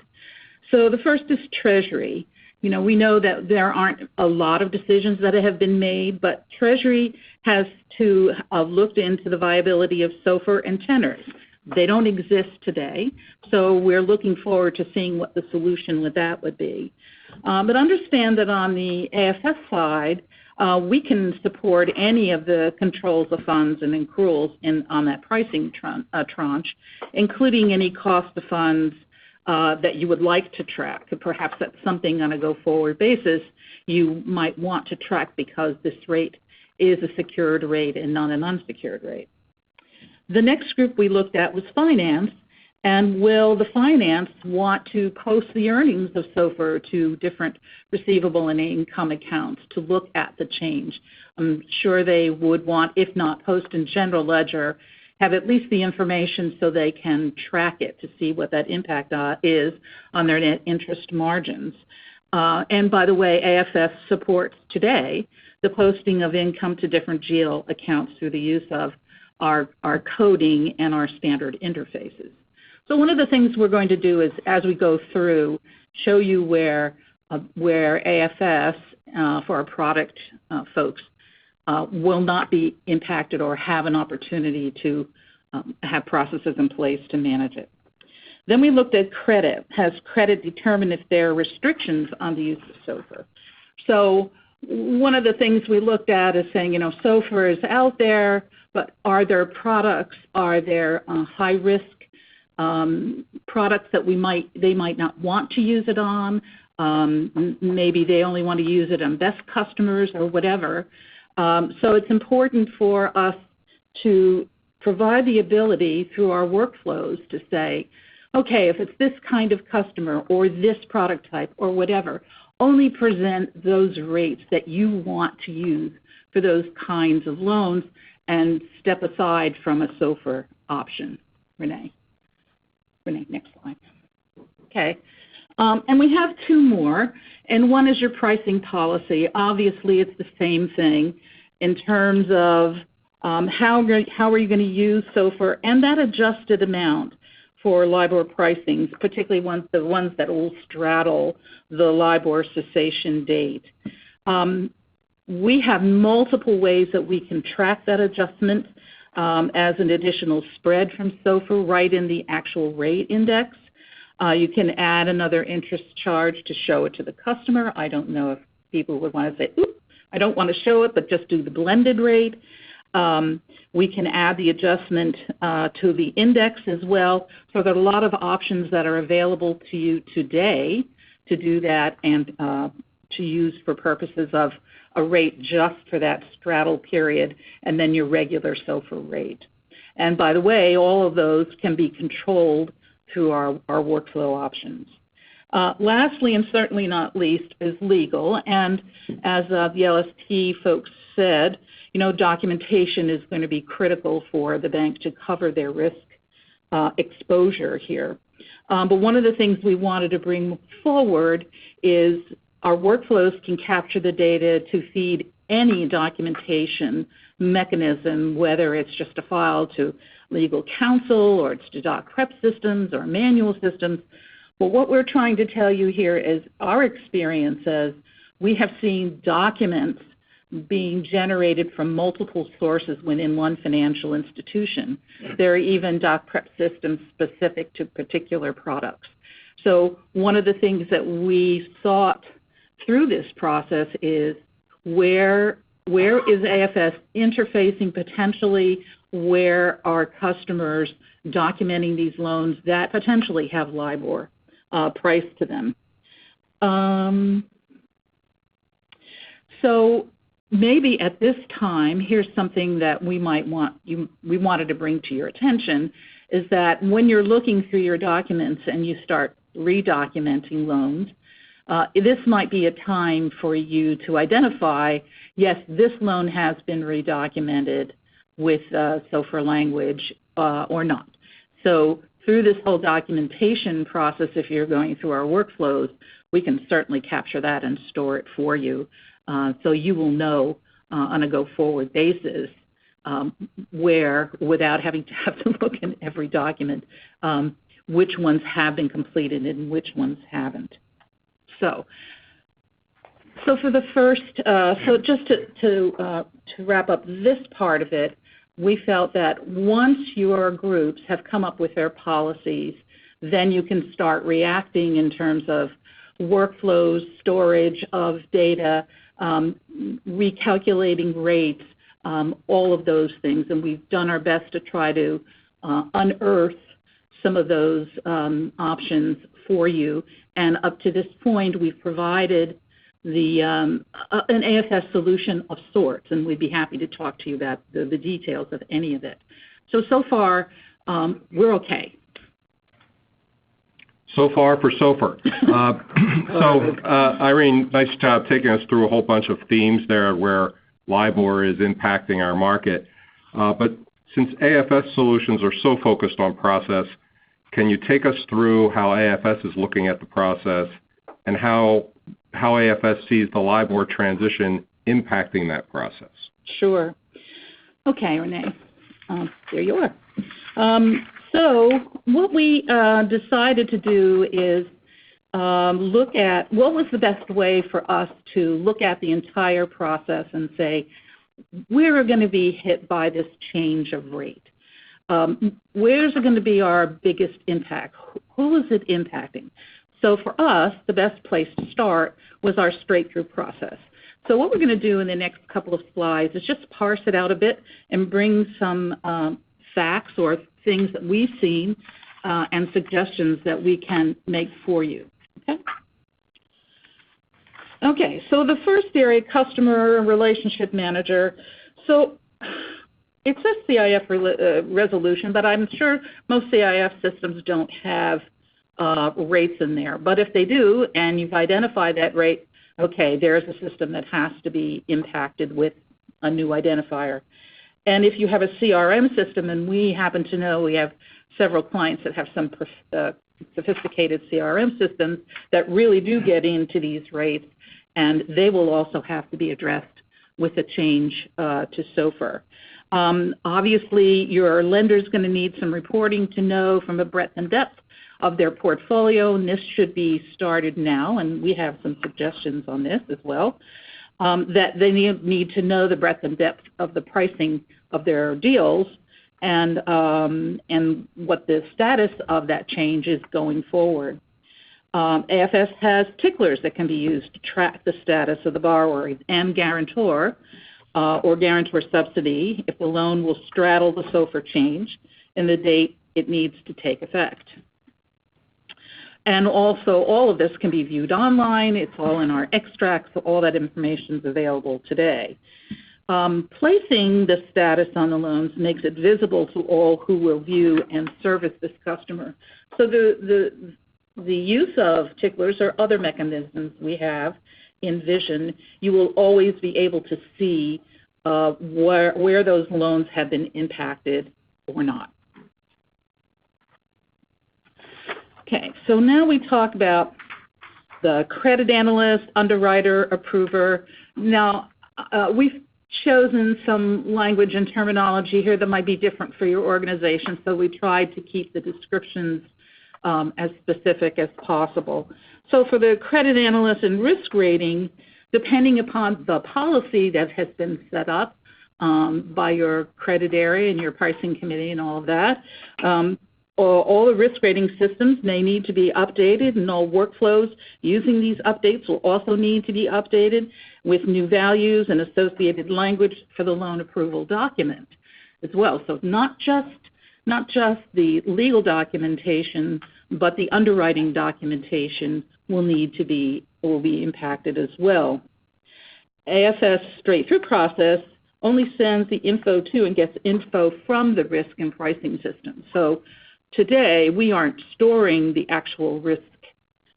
So the first is Treasury. You know, we know that there aren't a lot of decisions that have been made, but Treasury has to look into the viability of SOFR and tenors. They don't exist today, so we're looking forward to seeing what the solution with that would be. But understand that on the AFS side, we can support any of the controls of funds and accruals on that pricing tranche, including any cost of funds that you would like to track. Perhaps that's something on a go-forward basis you might want to track because this rate is a secured rate and not an unsecured rate. The next group we looked at was finance, and will the finance want to post the earnings of SOFR to different receivable and income accounts to look at the change? I'm sure they would want, if not post in general ledger, have at least the information so they can track it to see what that impact is on their net interest margins. And by the way, AFS supports today the posting of income to different GL accounts through the use of our coding and our standard interfaces. So one of the things we're going to do is, as we go through, show you where AFS for our product folks will not be impacted or have an opportunity to have processes in place to manage it. Then we looked at credit. Has credit determined if there are restrictions on the use of SOFR? So one of the things we looked at is saying, you know, SOFR is out there, but are there products, are there high-risk products that they might not want to use it on? Maybe they only want to use it on best customers or whatever. So it's important for us to provide the ability through our workflows to say, okay, if it's this kind of customer or this product type or whatever, only present those rates that you want to use for those kinds of loans and step aside from a SOFR option. Renee, next slide. Okay. And we have two more, and one is your pricing policy. Obviously, it's the same thing in terms of how are you going to use SOFR and that adjusted amount for LIBOR pricings, particularly the ones that will straddle the LIBOR cessation date. We have multiple ways that we can track that adjustment as an additional spread from SOFR right in the actual rate index. You can add another interest charge to show it to the customer. I don't know if people would want to say, "Oop, I don't want to show it, but just do the blended rate." We can add the adjustment to the index as well. So there are a lot of options that are available to you today to do that and to use for purposes of a rate just for that straddle period and then your regular SOFR rate. And by the way, all of those can be controlled through our workflow options. Lastly, and certainly not least, is legal. And as the LST folks said, documentation is going to be critical for the bank to cover their risk exposure here. But one of the things we wanted to bring forward is our workflows can capture the data to feed any documentation mechanism, whether it's just a file to legal counsel or it's to doc prep systems or manual systems. But what we're trying to tell you here is our experience says we have seen documents being generated from multiple sources within one financial institution. There are even doc prep systems specific to particular products. So one of the things that we sought through this process is where is AFS interfacing potentially, where are customers documenting these loans that potentially have LIBOR priced to them. So maybe at this time, here's something that we wanted to bring to your attention, is that when you're looking through your documents and you start redocumenting loans, this might be a time for you to identify, yes, this loan has been redocumented with SOFR language or not. So through this whole documentation process, if you're going through our workflows, we can certainly capture that and store it for you. So you will know on a go-forward basis where, without having to have to look in every document, which ones have been completed and which ones haven't. So for the first, so just to wrap up this part of it, we felt that once your groups have come up with their policies, then you can start reacting in terms of workflows, storage of data, recalculating rates, all of those things. And we've done our best to try to unearth some of those options for you. And up to this point, we've provided an AFS solution of sorts, and we'd be happy to talk to you about the details of any of it. So far, we're okay. So far for SOFR. Irene, nice job taking us through a whole bunch of themes there where LIBOR is impacting our market. But since AFS solutions are so focused on process, can you take us through how AFS is looking at the process and how AFS sees the LIBOR transition impacting that process? Sure. Okay, Renee. There you are. So what we decided to do is look at what was the best way for us to look at the entire process and say, we're going to be hit by this change of rate. Where's it going to be our biggest impact? Who is it impacting? So for us, the best place to start was our straight-through process. So what we're going to do in the next couple of slides is just parse it out a bit and bring some facts or things that we've seen and suggestions that we can make for you. Okay, so the first area, customer relationship manager. So it says CIF resolution, but I'm sure most CIF systems don't have rates in there. But if they do, and you've identified that rate, okay, there's a system that has to be impacted with a new identifier. And if you have a CRM system, and we happen to know we have several clients that have some sophisticated CRM systems that really do get into these rates, and they will also have to be addressed with a change to SOFR. Obviously, your lender's going to need some reporting to know from a breadth and depth of their portfolio, and this should be started now, and we have some suggestions on this as well. that they need to know the breadth and depth of the pricing of their deals and what the status of that change is going forward. AFS has ticklers that can be used to track the status of the borrower and guarantor or guarantor subsidy if the loan will straddle the SOFR change and the date it needs to take effect. And also, all of this can be viewed online. It's all in our extracts, so all that information is available today. Placing the status on the loans makes it visible to all who will view and service this customer. So the use of ticklers or other mechanisms we have in Vision, you will always be able to see where those loans have been impacted or not. Okay, so now we talk about the credit analyst, underwriter, approver. Now, we've chosen some language and terminology here that might be different for your organization, so we tried to keep the descriptions as specific as possible. So for the credit analyst and risk rating, depending upon the policy that has been set up by your credit area and your pricing committee and all of that, all the risk rating systems may need to be updated, and all workflows using these updates will also need to be updated with new values and associated language for the loan approval document as well. So not just the legal documentation, but the underwriting documentation will be impacted as well. AFS straight-through process only sends the info to and gets info from the risk and pricing system. So today, we aren't storing the actual risk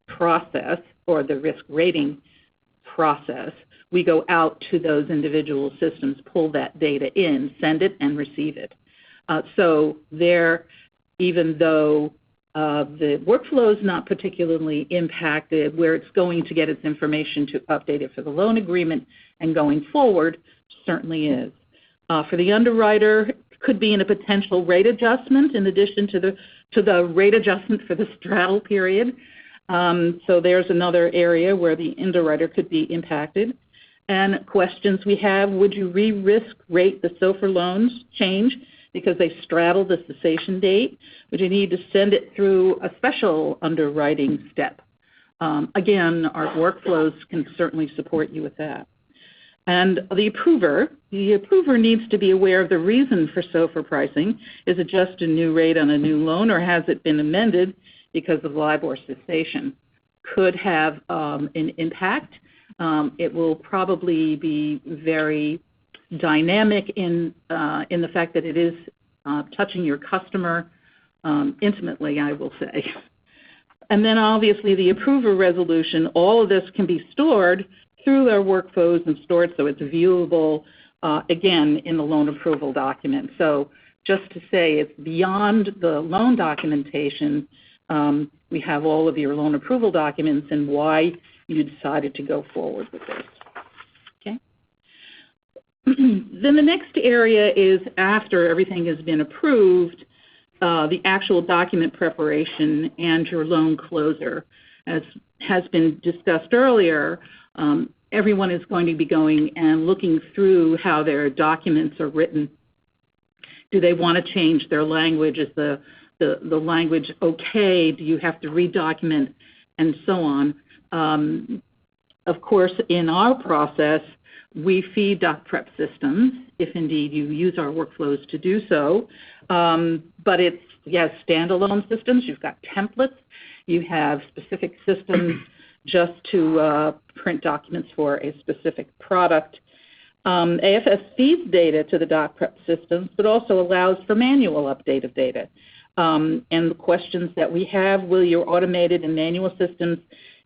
process or the risk rating process. We go out to those individual systems, pull that data in, send it, and receive it. So there, even though the workflow is not particularly impacted, where it's going to get its information to update it for the loan agreement and going forward certainly is. For the underwriter, could be in a potential rate adjustment in addition to the rate adjustment for the straddle period. So there's another area where the underwriter could be impacted. And questions we have, would you re-risk rate the SOFR loans change because they straddle the cessation date? Would you need to send it through a special underwriting step? Again, our workflows can certainly support you with that. And the approver needs to be aware of the reason for SOFR pricing. Is it just a new rate on a new loan, or has it been amended because of LIBOR cessation? Could have an impact. It will probably be very dynamic in the fact that it is touching your customer intimately, I will say. And then obviously the approver resolution, all of this can be stored through our workflows and stored so it's viewable, again, in the loan approval document. So just to say it's beyond the loan documentation, we have all of your loan approval documents and why you decided to go forward with this. Okay. Then the next area is after everything has been approved, the actual document preparation and your loan closer. As has been discussed earlier, everyone is going to be going and looking through how their documents are written. Do they want to change their language? Is the language okay? Do you have to redocument? And so on. Of course, in our process, we feed doc prep systems, if indeed you use our workflows to do so. But it's, yes, standalone systems. You've got templates. You have specific systems just to print documents for a specific product. AFS feeds data to the doc prep systems, but also allows for manual update of data. And the questions that we have, will your automated and manual systems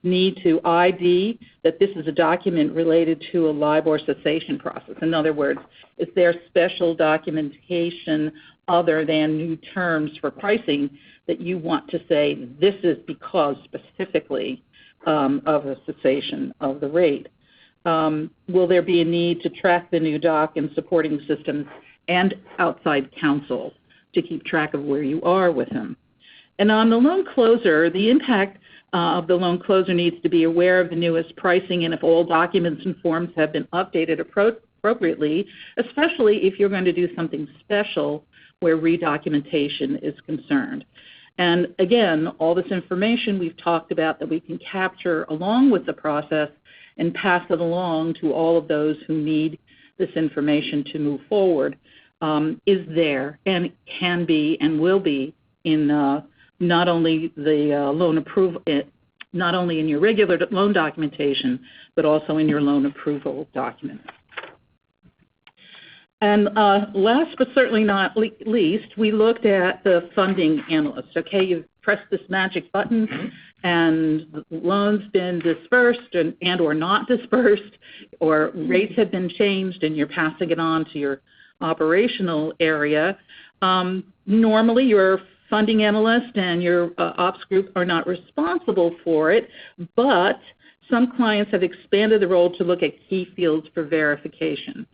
need to ID that this is a document related to a LIBOR cessation process? In other words, is there special documentation other than new terms for pricing that you want to say this is because specifically of a cessation of the rate? Will there be a need to track the new doc and supporting systems and outside counsel to keep track of where you are with them? And on the loan closer, the impact of the loan closer needs to be aware of the newest pricing and if all documents and forms have been updated appropriately, especially if you're going to do something special where redocumentation is concerned. And again, all this information we've talked about that we can capture along with the process and pass it along to all of those who need this information to move forward is there and can be and will be in not only the loan approval, not only in your regular loan documentation, but also in your loan approval document. And last but certainly not least, we looked at the funding analyst. Okay, you've pressed this magic button and the loan's been dispersed and or not dispersed, or rates have been changed and you're passing it on to your operational area. Normally your funding analyst and your ops group are not responsible for it, but some clients have expanded the role to look at key fields for verification.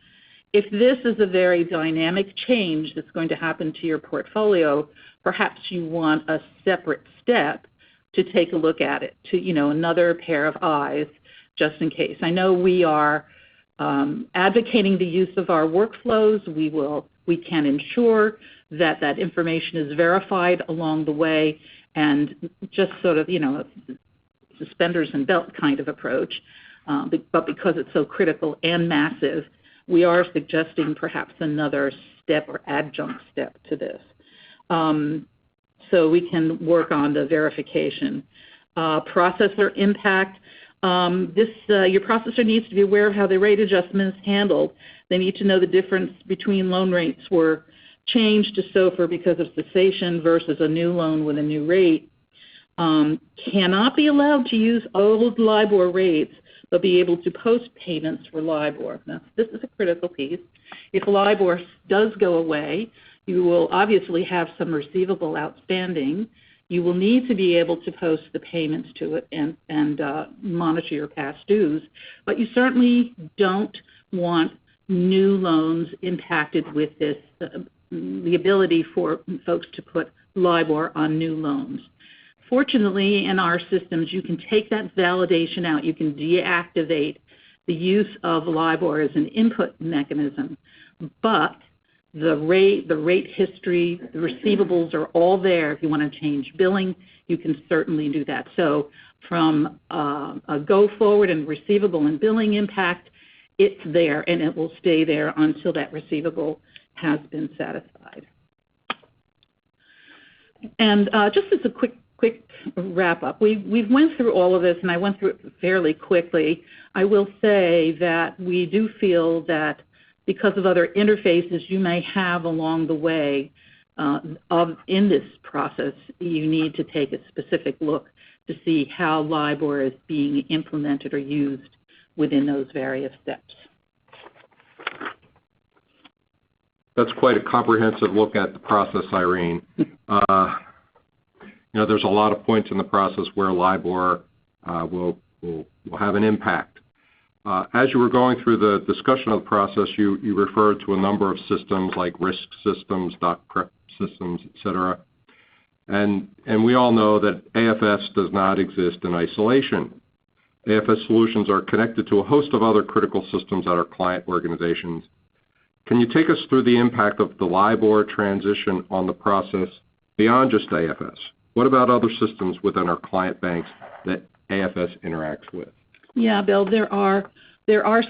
If this is a very dynamic change that's going to happen to your portfolio, perhaps you want a separate step to take a look at it, to another pair of eyes, just in case. I know we are advocating the use of our workflows. We can ensure that that information is verified along the way, and just sort of suspenders and belt kind of approach. But because it's so critical and massive, we are suggesting perhaps another step or adjunct step to this. So we can work on the verification. Processor impact. Your processor needs to be aware of how the rate adjustment is handled. They need to know the difference between loan rates were changed to SOFR because of cessation versus a new loan with a new rate. Cannot be allowed to use old LIBOR rates, but be able to post payments for LIBOR. Now, this is a critical piece. If LIBOR does go away, you will obviously have some receivable outstanding. You will need to be able to post the payments to it and monitor your past dues, but you certainly don't want new loans impacted with this, the ability for folks to put LIBOR on new loans. Fortunately, in our systems, you can take that validation out. You can deactivate the use of LIBOR as an input mechanism, but the rate history, the receivables are all there. If you want to change billing, you can certainly do that. So from a go forward and receivable and billing impact, it's there and it will stay there until that receivable has been satisfied. And just as a quick wrap up, we've went through all of this, and I went through it fairly quickly. I will say that we do feel that because of other interfaces you may have along the way in this process, you need to take a specific look to see how LIBOR is being implemented or used within those various steps. That's quite a comprehensive look at the process, Irene. There's a lot of points in the process where LIBOR will have an impact. As you were going through the discussion of the process, you referred to a number of systems like risk systems, doc prep systems, et cetera. And we all know that AFS does not exist in isolation. AFS solutions are connected to a host of other critical systems at our client organizations. Can you take us through the impact of the LIBOR transition on the process beyond just AFS? What about other systems within our client banks that AFS interacts with? Yeah, Bill, there are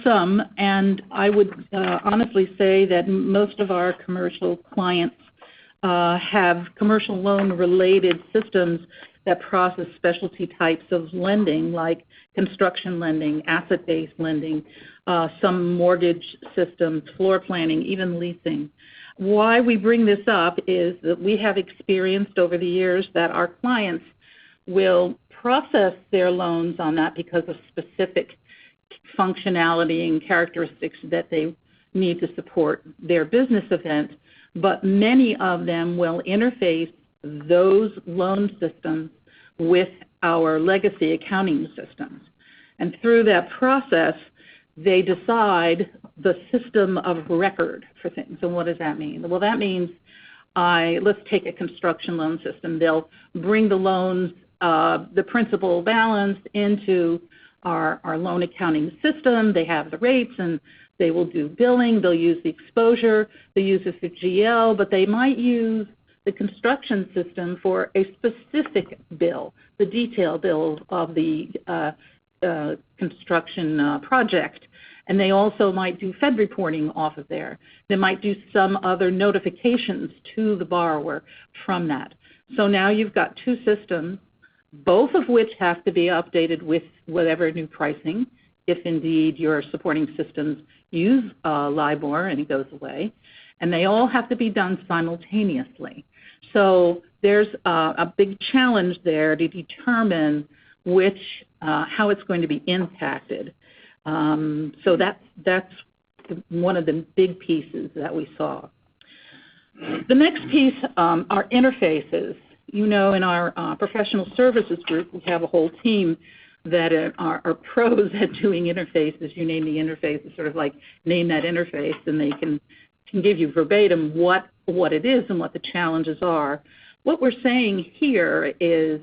some, and I would honestly say that most of our commercial clients have commercial loan-related systems that process specialty types of lending, like construction lending, asset-based lending, some mortgage systems, floor planning, even leasing. Why we bring this up is that we have experienced over the years that our clients will process their loans on that because of specific functionality and characteristics that they need to support their business event, but many of them will interface those loan systems with our legacy accounting systems. And through that process, they decide the system of record for things. And what does that mean? Well, that means let's take a construction loan system. They'll bring the loans the principal balance into our loan accounting system. They have the rates, and they will do billing. They'll use the exposure. They'll use the GL, but they might use the construction system for a specific bill, the detail bill of the construction project. And they also might do Fed reporting off of there. They might do some other notifications to the borrower from that. So now you've got two systems, both of which have to be updated with whatever new pricing, if indeed your supporting systems use LIBOR and it goes away. And they all have to be done simultaneously. So there's a big challenge there to determine how it's going to be impacted. So that's one of the big pieces that we saw. The next piece are interfaces. You know, in our professional services group, we have a whole team that are pros at doing interfaces. You name the interface, it's sort of like name that interface, and they can give you verbatim what it is and what the challenges are. What we're saying here is,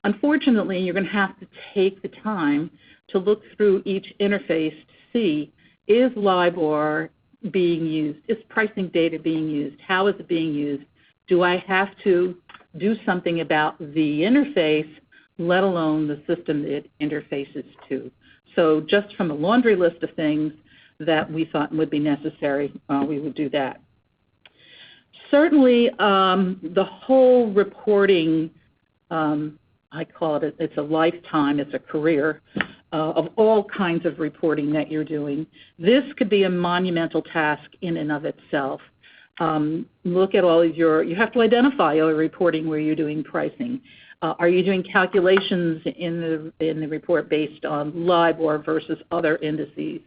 unfortunately, you're going to have to take the time to look through each interface to see, is LIBOR being used? Is pricing data being used? How is it being used? Do I have to do something about the interface, let alone the system that it interfaces to? So just from a laundry list of things that we thought would be necessary, we would do that. Certainly, the whole reporting, I call it, it's a lifetime, it's a career of all kinds of reporting that you're doing. This could be a monumental task in and of itself. Look at all of you have to identify your reporting where you're doing pricing. Are you doing calculations in the report based on LIBOR versus other indices?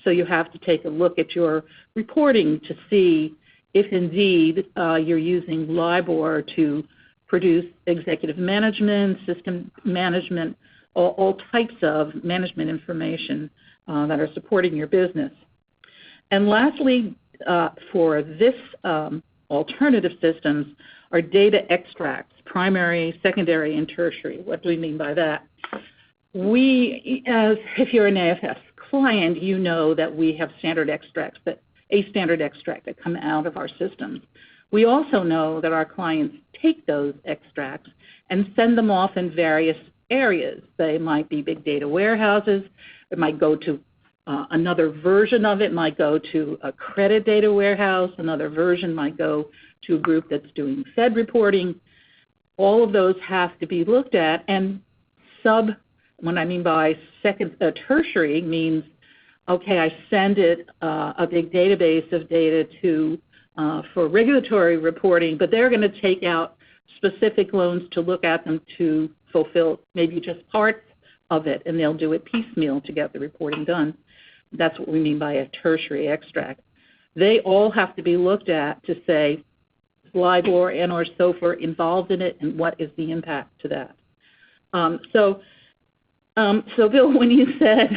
So you have to take a look at your reporting to see if indeed you're using LIBOR to produce executive management, system management, all types of management information that are supporting your business. And lastly, for this alternative systems are data extracts, primary, secondary, and tertiary. What do we mean by that? If you're an AFS client, you know that we have standard extracts, a standard extract that come out of our systems. We also know that our clients take those extracts and send them off in various areas. They might be big data warehouses. It might go to another version of it might go to a credit data warehouse. Another version might go to a group that's doing Fed reporting. All of those have to be looked at. And what I mean by tertiary means, okay, I send it a big database of data for regulatory reporting, but they're going to take out specific loans to look at them to fulfill maybe just parts of it, and they'll do it piecemeal to get the reporting done. That's what we mean by a tertiary extract. They all have to be looked at to say, is LIBOR and or SOFR involved in it, and what is the impact to that? So Bill, when you said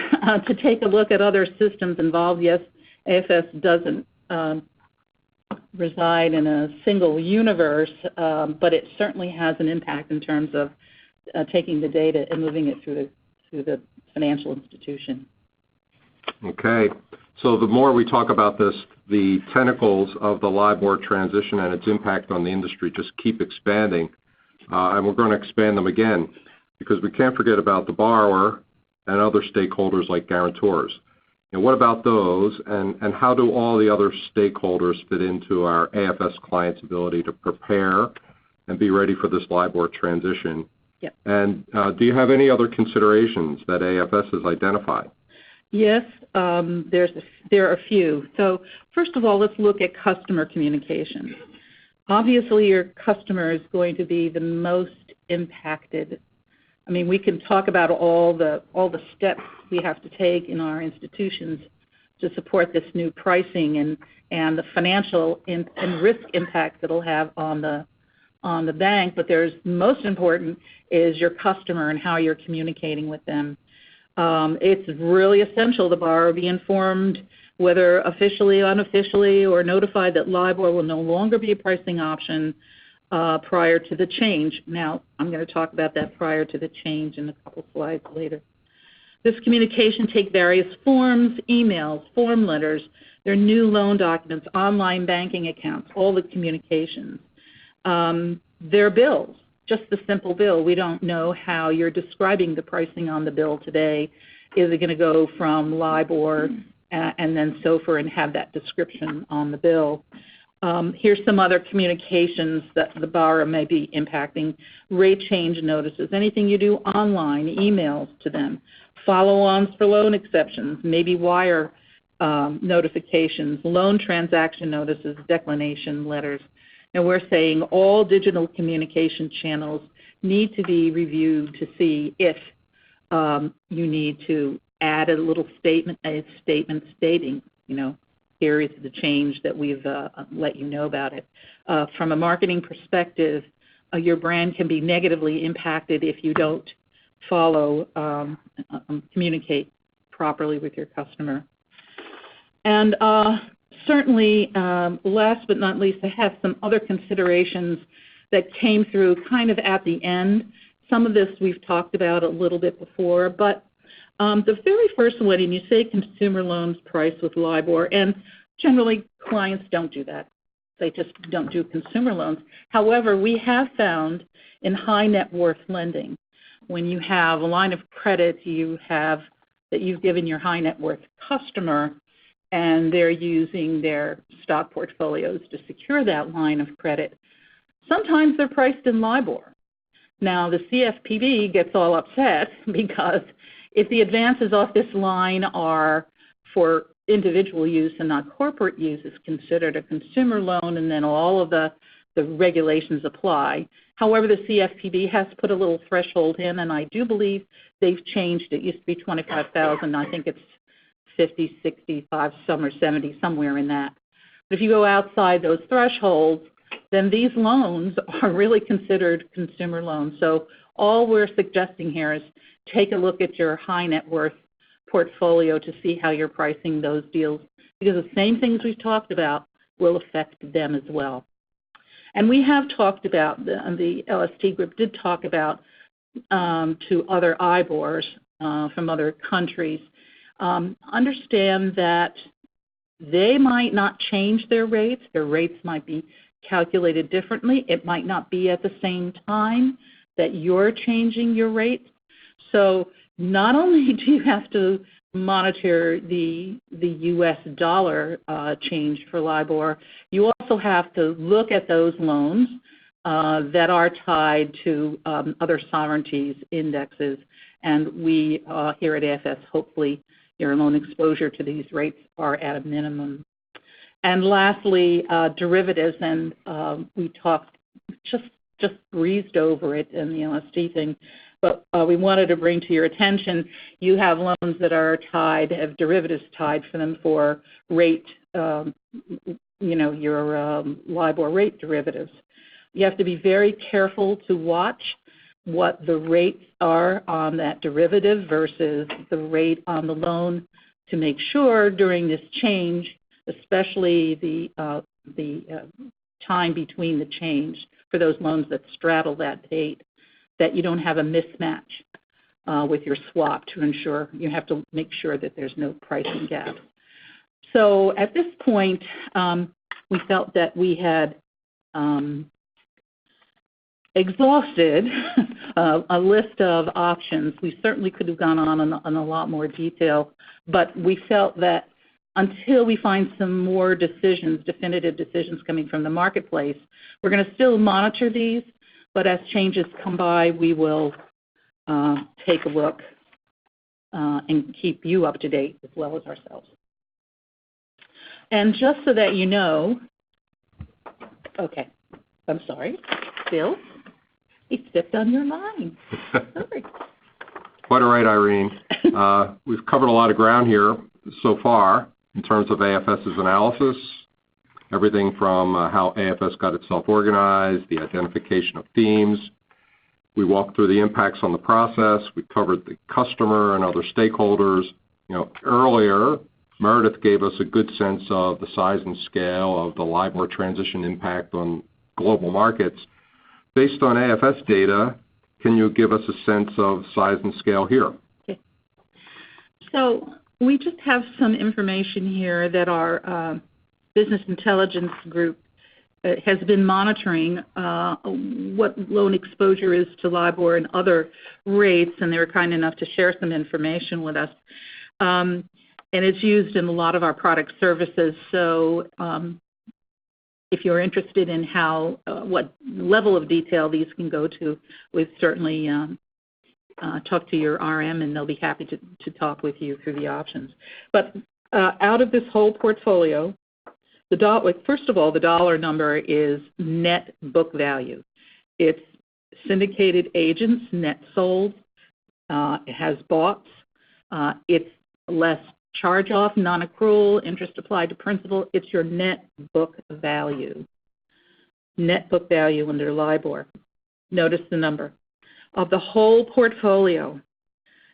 to take a look at other systems involved, yes, AFS doesn't reside in a single universe, but it certainly has an impact in terms of taking the data and moving it through the financial institution. Okay. So the more we talk about this, the tentacles of the LIBOR transition and its impact on the industry just keep expanding, and we're going to expand them again because we can't forget about the borrower and other stakeholders like guarantors. And what about those, and how do all the other stakeholders fit into our AFS clients' ability to prepare and be ready for this LIBOR transition? Yep. And do you have any other considerations that AFS has identified? Yes, there are a few. So first of all, let's look at customer communication. Obviously, your customer is going to be the most impacted. I mean, we can talk about all the steps we have to take in our institutions to support this new pricing and the financial and risk impact that it'll have on the bank. But there's most important is your customer and how you're communicating with them. It's really essential the borrower be informed, whether officially, unofficially, or notified that LIBOR will no longer be a pricing option. prior to the change. Now, I'm going to talk about that prior to the change in a couple slides later. This communication take various forms, emails, form letters, their new loan documents, online banking accounts, all the communications. Their bills, just the simple bill. We don't know how you're describing the pricing on the bill today. Is it going to go from LIBOR and then SOFR and have that description on the bill? Here's some other communications that the borrower may be impacting. Rate change notices, anything you do online, emails to them. Follow-ons for loan exceptions, maybe wire notifications, loan transaction notices, declination letters. And we're saying all digital communication channels need to be reviewed to see if you need to add a little statement, stating, here is the change that we've let you know about it. From a marketing perspective, your brand can be negatively impacted if you don't communicate properly with your customer. And certainly, last but not least, I have some other considerations that came through kind of at the end. Some of this we've talked about a little bit before, but the very first one, and you say consumer loans priced with LIBOR, and generally clients don't do that. They just don't do consumer loans. However, we have found in high net worth lending, when you have a line of credit that you've given your high net worth customer, and they're using their stock portfolios to secure that line of credit, sometimes they're priced in LIBOR. Now, the CFPB gets all upset because if the advances off this line are for individual use and not corporate use, it's considered a consumer loan, and then all of the regulations apply. However, the CFPB has put a little threshold in, and I do believe they've changed. It used to be $25,000. I think it's 50, 65, some are 70, somewhere in that. But if you go outside those thresholds, then these loans are really considered consumer loans. So all we're suggesting here is take a look at your high net worth portfolio to see how you're pricing those deals, because the same things we've talked about will affect them as well. And we have talked about, the LST group did talk about to other IBORs from other countries. Understand that they might not change their rates. Their rates might be calculated differently. It might not be at the same time that you're changing your rates. So not only do you have to monitor the U.S. dollar change for LIBOR, you also have to look at those loans that are tied to other sovereignties indexes. And we here at AFS, hopefully your loan exposure to these rates are at a minimum. And lastly, derivatives, and we talked, just breezed over it in the LST thing, but we wanted to bring to your attention, you have loans that are tied, have derivatives tied for them for rate, your LIBOR rate derivatives. You have to be very careful to watch what the rates are on that derivative versus the rate on the loan to make sure during this change, especially the time between the change for those loans that straddle that date, that you don't have a mismatch with your swap to ensure. You have to make sure that there's no pricing gap. So at this point, we felt that we had exhausted a list of options. We certainly could have gone on a lot more detail, but we felt that until we find some more decisions, definitive decisions coming from the marketplace, we're going to still monitor these, but as changes come by, we will take a look and keep you up to date as well as ourselves. And just so that you know, okay, I'm sorry, Bill, he stepped on your line. Sorry. Quite all right, Irene. We've covered a lot of ground here so far in terms of AFS's analysis, everything from how AFS got itself organized, the identification of themes. We walked through the impacts on the process. We covered the customer and other stakeholders. Earlier, Meredith gave us a good sense of the size and scale of the LIBOR transition impact on global markets. Based on AFS data, can you give us a sense of size and scale here? Okay. So we just have some information here that our business intelligence group has been monitoring what loan exposure is to LIBOR and other rates, and they were kind enough to share some information with us. And it's used in a lot of our product services. So if you're interested in how what level of detail these can go to, we'd certainly talk to your RM, and they'll be happy to talk with you through the options. But out of this whole portfolio, first of all, the dollar number is net book value. It's syndicated agents, net sold. It has boughts. It's less charge-off, non-accrual, interest applied to principal. It's your net book value. Net book value under LIBOR. Notice the number. Of the whole portfolio,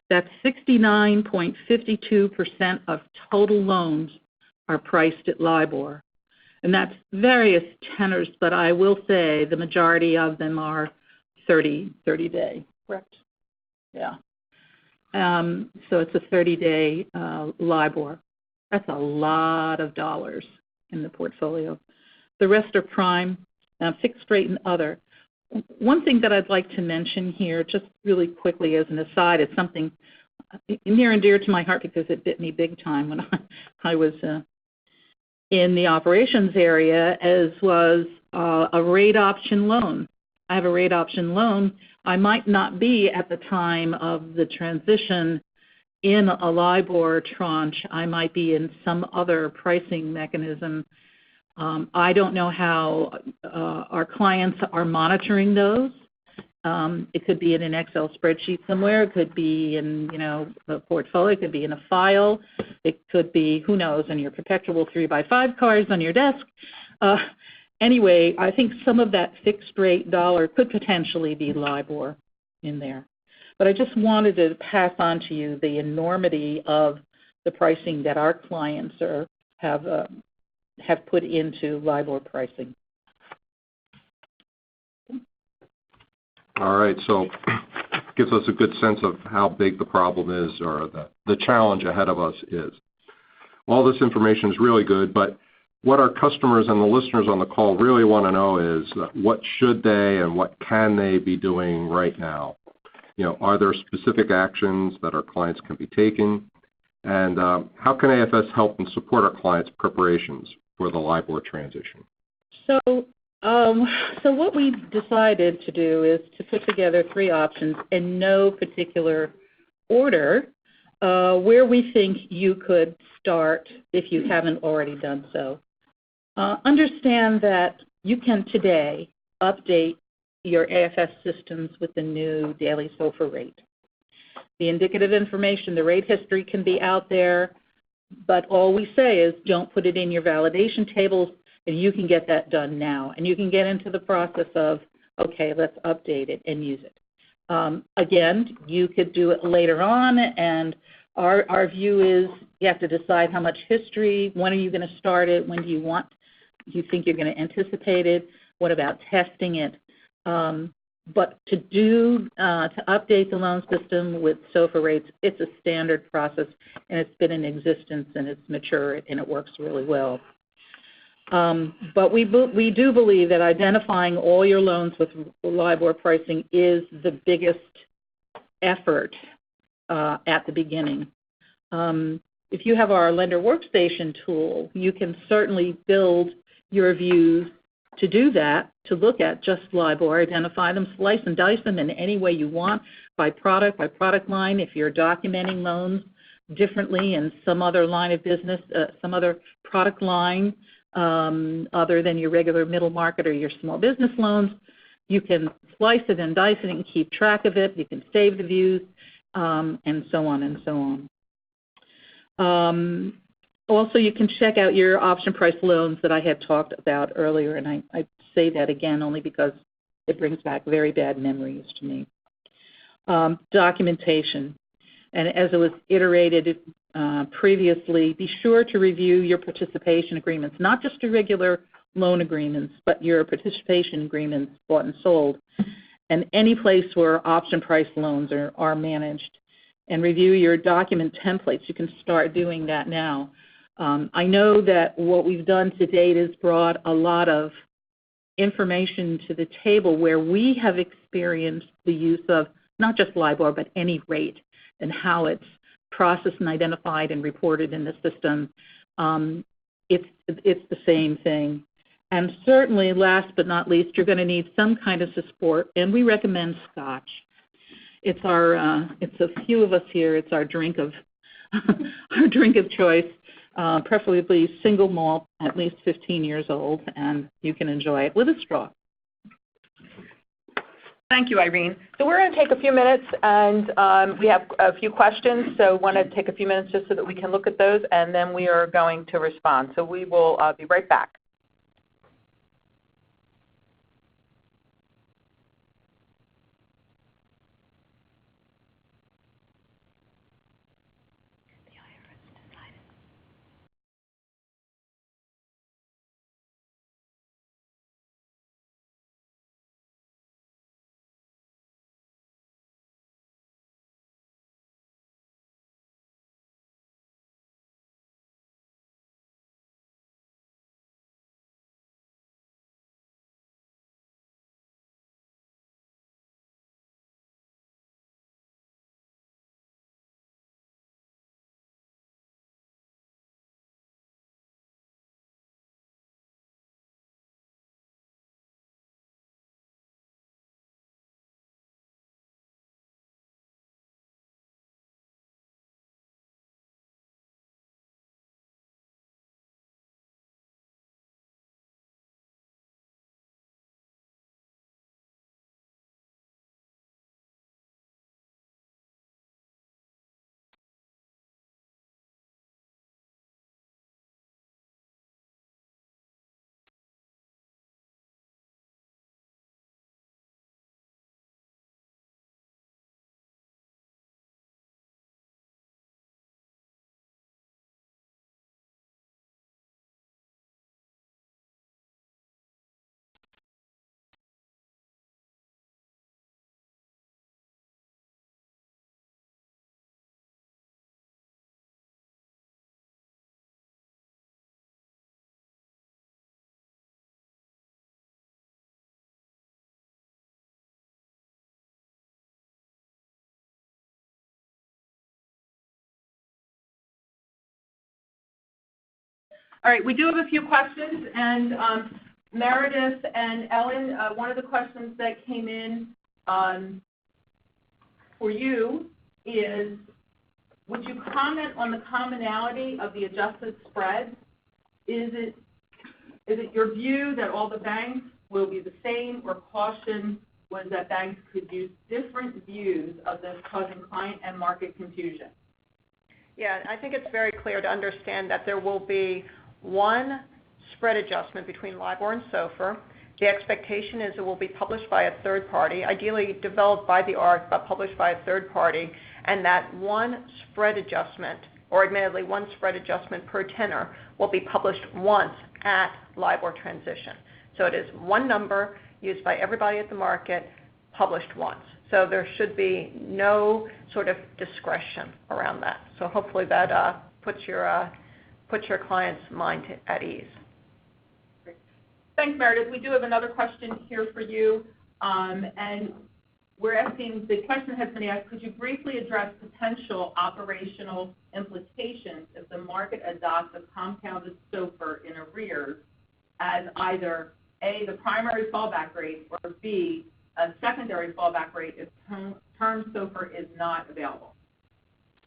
that's 69.52% of total loans are priced at LIBOR. And that's various tenors, but I will say the majority of them are 30-day, correct? Yeah. So it's a 30-day LIBOR. That's a lot of dollars in the portfolio. The rest are prime, fixed rate, and other. One thing that I'd like to mention here, just really quickly as an aside, is something near and dear to my heart because it bit me big time when I was in the operations area, as was a rate option loan. I have a rate option loan. I might not be at the time of the transition in a LIBOR tranche. I might be in some other pricing mechanism. I don't know how our clients are monitoring those. It could be in an Excel spreadsheet somewhere. It could be in, the portfolio. It could be in a file. It could be, who knows, in your perpetual 3x5 cards on your desk. Anyway, I think some of that fixed rate dollar could potentially be LIBOR in there. But I just wanted to pass on to you the enormity of the pricing that our clients have put into LIBOR pricing. All right, so gives us a good sense of how big the problem is, or the challenge ahead of us is. All this information is really good, but what our customers and the listeners on the call really want to know is what should they and what can they be doing right now? Are there specific actions that our clients can be taking? And how can AFS help and support our clients' preparations for the LIBOR transition? So what we decided to do is to put together 3 options in no particular order where we think you could start if you haven't already done so. Understand that you can today update your AFS systems with the new daily SOFR rate. The indicative information, the rate history can be out there, but all we say is don't put it in your validation tables, and you can get that done now. And you can get into the process of, okay, let's update it and use it. Again, you could do it later on, and our view is you have to decide how much history, when are you going to start it, when do you think you're going to anticipate it, what about testing it. But to update the loan system with SOFR rates, it's a standard process, and it's been in existence, and it's mature, and it works really well. But we do believe that identifying all your loans with LIBOR pricing is the biggest effort at the beginning. If you have our Lender Workstation tool, you can certainly build your views to do that, to look at just LIBOR, identify them, slice and dice them in any way you want, by product line. If you're documenting loans differently in some other line of business, some other product line other than your regular middle market or your small business loans, you can slice it and dice it and keep track of it. You can save the views, and so on and so on. Also, you can check out your option price loans that I had talked about earlier, and I say that again only because it brings back very bad memories to me. Documentation. And as it was iterated previously, be sure to review your participation agreements, not just your regular loan agreements, but your participation agreements bought and sold, and any place where option price loans are managed. And review your document templates. You can start doing that now. I know that what we've done to date is brought a lot of information to the table where we have experienced the use of not just LIBOR, but any rate and how it's processed and identified and reported in the system. It's the same thing. And certainly, last but not least, you're going to need some kind of support, and we recommend Scotch. It's a few of us here. It's our drink of choice. Preferably single malt, at least 15 years old, and you can enjoy it with a straw. Thank you, Irene. So we're going to take a few minutes, and we have a few questions, so I want to take a few minutes just so that we can look at those, and then we are going to respond. So we will be right back. All right, we do have a few questions, and Meredith and Ellen, one of the questions that came in for you is, would you comment on the commonality of the adjusted spread? Is it your view that all the banks will be the same, or caution was that banks could use different views of this, causing client and market confusion? Yeah, I think it's very clear to understand that there will be one spread adjustment between LIBOR and SOFR. The expectation is it will be published by a third party, ideally developed by the ARC, but published by a third party, and that one spread adjustment, or admittedly one spread adjustment per tenor, will be published once at LIBOR transition. So it is one number used by everybody at the market, published once. So there should be no sort of discretion around that. So hopefully that puts your client's mind at ease. Great. Thanks, Meredith. We do have another question here for you, and we're asking, the question has been asked, could you briefly address potential operational implications if the market adopts a compounded SOFR in arrears as either A, the primary fallback rate, or B, a secondary fallback rate if term SOFR is not available?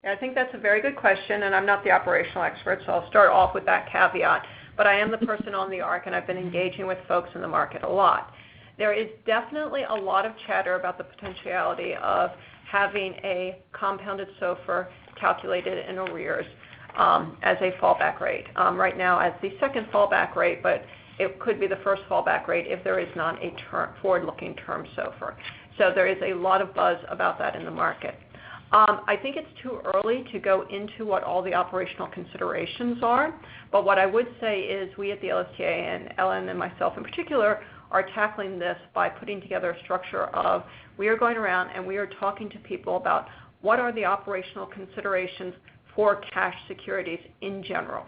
I think that's a very good question, and I'm not the operational expert, so I'll start off with that caveat. But I am the person on the ARC, and I've been engaging with folks in the market a lot. There is definitely a lot of chatter about the potentiality of having a compounded SOFR calculated in arrears as a fallback rate. Right now as the second fallback rate, but it could be the first fallback rate if there is not a forward-looking term SOFR. So there is a lot of buzz about that in the market. I think it's too early to go into what all the operational considerations are, but what I would say is we at the LSTA, and Ellen and myself in particular, are tackling this by putting together a structure of we are going around and we are talking to people about what are the operational considerations for cash securities in general.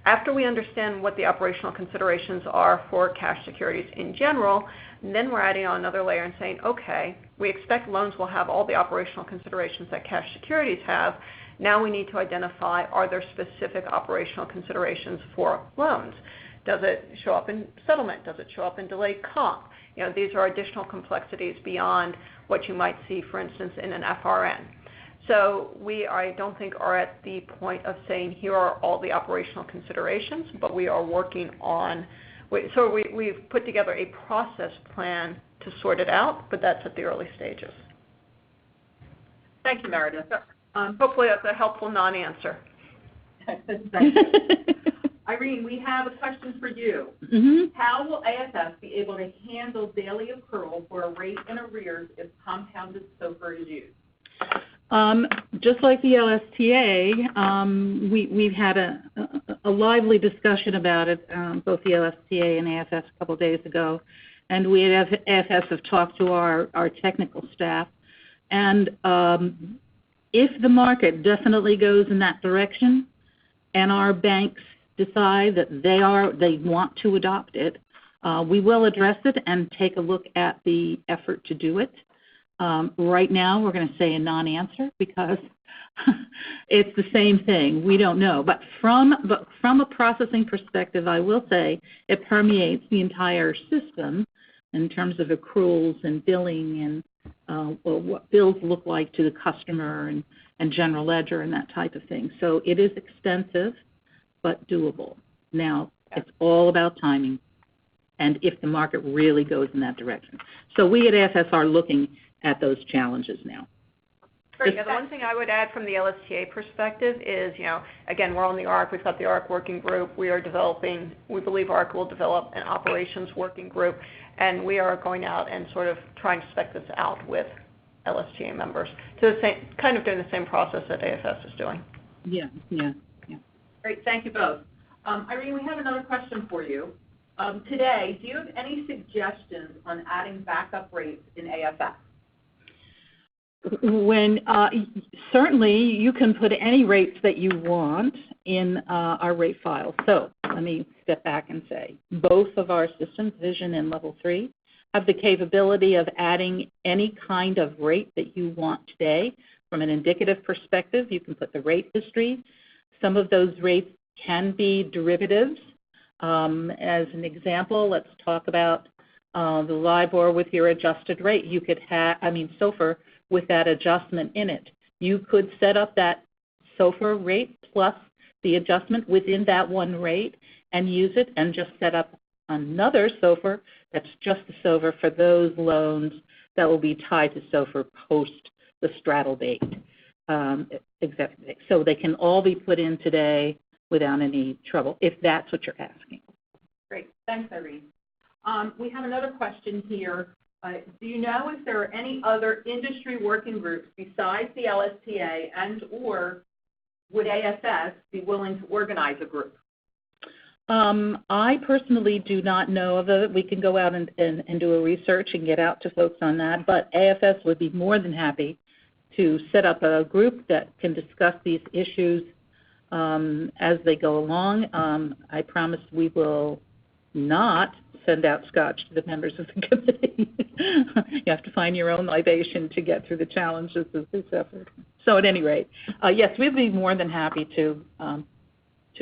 After we understand what the operational considerations are for cash securities in general, then we're adding on another layer and saying, okay, we expect loans will have all the operational considerations that cash securities have. Now we need to identify, are there specific operational considerations for loans? Does it show up in settlement? Does it show up in delayed comp? These are additional complexities beyond what you might see, for instance, in an FRN. So I don't think, are at the point of saying here are all the operational considerations, but we are working on. We've put together a process plan to sort it out, but that's at the early stages. Thank you, Meredith. Hopefully that's a helpful non-answer. Thank you. Irene, we have a question for you. Mm-hmm. How will AFS be able to handle daily accrual for a rate in arrears if compounded SOFR is used? Just like the LSTA, we've had a lively discussion about it, both the LSTA and AFS a couple of days ago, and we at AFS have talked to our technical staff, and if the market definitely goes in that direction and our banks decide that they want to adopt it, we will address it and take a look at the effort to do it. Right now, we're going to say a non-answer because it's the same thing. We don't know. But from a processing perspective, I will say it permeates the entire system in terms of accruals and billing and what bills look like to the customer and general ledger and that type of thing. So it is extensive, but doable. Now, it's all about timing and if the market really goes in that direction. So we at AFS are looking at those challenges now. Great. The one thing I would add from the LSTA perspective is, again, we're on the ARC. We've got the ARC working group. We believe ARC will develop an operations working group, and we are going out and sort of trying to spec this out with LSTA members to kind of doing the same process that AFS is doing. Yeah. Great. Thank you both. Irene, we have another question for you. Today, do you have any suggestions on adding backup rates in AFS? Certainly you can put any rates that you want in our rate file. So let me step back and say both of our systems, Vision and Level 3, have the capability of adding any kind of rate that you want today. From an indicative perspective, you can put the rate history. Some of those rates can be derivatives. As an example, let's talk about the LIBOR with your adjusted rate. You could have, SOFR with that adjustment in it. You could set up that SOFR rate plus the adjustment within that one rate and use it and just set up another SOFR that's just the SOFR for those loans that will be tied to SOFR post the straddle date. Exactly. So they can all be put in today without any trouble, if that's what you're asking. Great. Thanks, Irene. We have another question here. Do you know if there are any other industry working groups besides the LSTA and or would AFS be willing to organize a group? I personally do not know of it. We can go out and do a research and get out to folks on that, but AFS would be more than happy to set up a group that can discuss these issues as they go along. I promise we will not send out scotch to the members of the committee. You have to find your own libation to get through the challenges of this effort. So at any rate, yes, we'd be more than happy to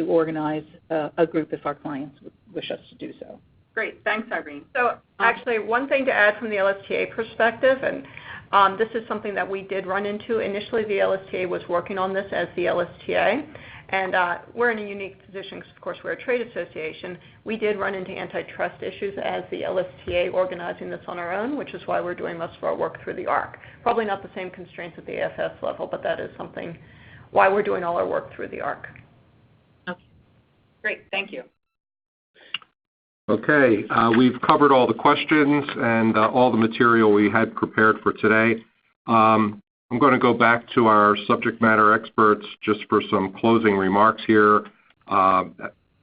organize a group if our clients would wish us to do so. Great. Thanks, Irene. So actually, one thing to add from the LSTA perspective, and this is something that we did run into. Initially, the LSTA was working on this as the LSTA, and we're in a unique position because, of course, we're a trade association. We did run into antitrust issues as the LSTA organizing this on our own, which is why we're doing most of our work through the ARC. Probably not the same constraints at the AFS level, but that is something why we're doing all our work through the ARC. Okay. Great. Thank you. Okay, we've covered all the questions and all the material we had prepared for today. I'm going to go back to our subject matter experts just for some closing remarks here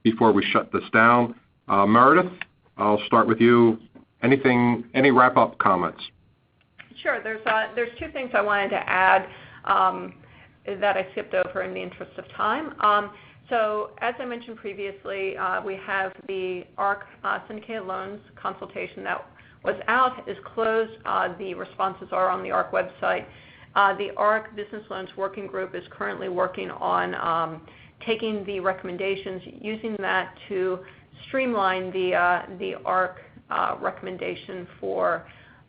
before we shut this down. Meredith, I'll start with you. Any wrap-up comments? Sure. There's two things I wanted to add that I skipped over in the interest of time. So as I mentioned previously, we have the ARC syndicated loans consultation that was out, is closed. The responses are on the ARC website. The ARC Business Loans Working Group is currently working on taking the recommendations, using that to streamline the ARC recommendation for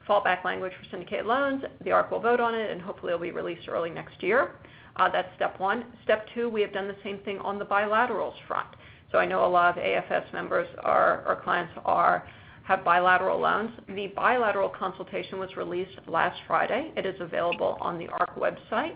fallback language for syndicated loans. The ARC will vote on it, and hopefully it will be released early next year. That's step one. Step two, we have done the same thing on the bilaterals front. So I know a lot of AFS members, our clients have bilateral loans. The bilateral consultation was released last Friday. It is available on the ARC website.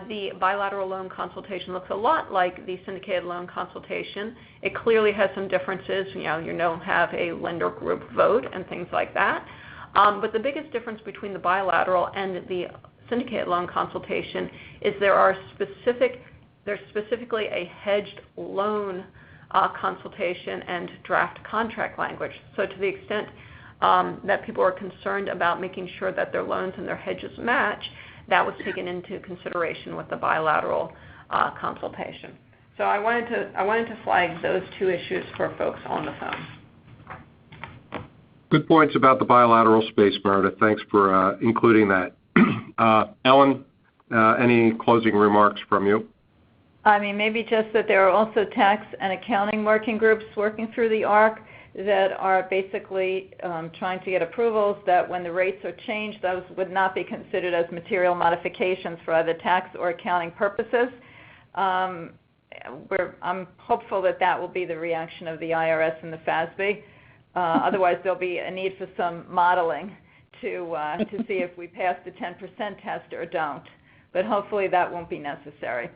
The bilateral loan consultation looks a lot like the syndicated loan consultation. It clearly has some differences. You don't have a lender group vote and things like that. But the biggest difference between the bilateral and the syndicated loan consultation is there's specifically a hedged loan consultation and draft contract language. So to the extent that people are concerned about making sure that their loans and their hedges match, that was taken into consideration with the bilateral consultation. So I wanted to flag those two issues for folks on the phone. Good points about the bilateral space, Meredith. Thanks for including that. Ellen, any closing remarks from you? I mean, maybe just that there are also tax and accounting working groups working through the ARC that are basically trying to get approvals that when the rates are changed, those would not be considered as material modifications for either tax or accounting purposes. I'm hopeful that will be the reaction of the IRS and the FASB. Otherwise, there'll be a need for some modeling to see if we pass the 10% test or don't. But hopefully that won't be necessary.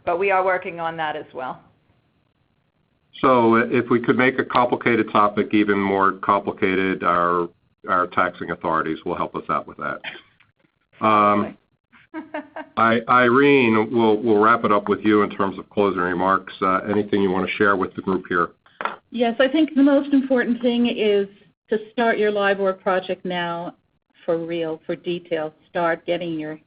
But we are working on that as well. So if we could make a complicated topic even more complicated, our taxing authorities will help us out with that. Irene, we'll wrap it up with you in terms of closing remarks. Anything you want to share with the group here? Yes, I think the most important thing is to start your LIBOR project now for real, for detail. Start getting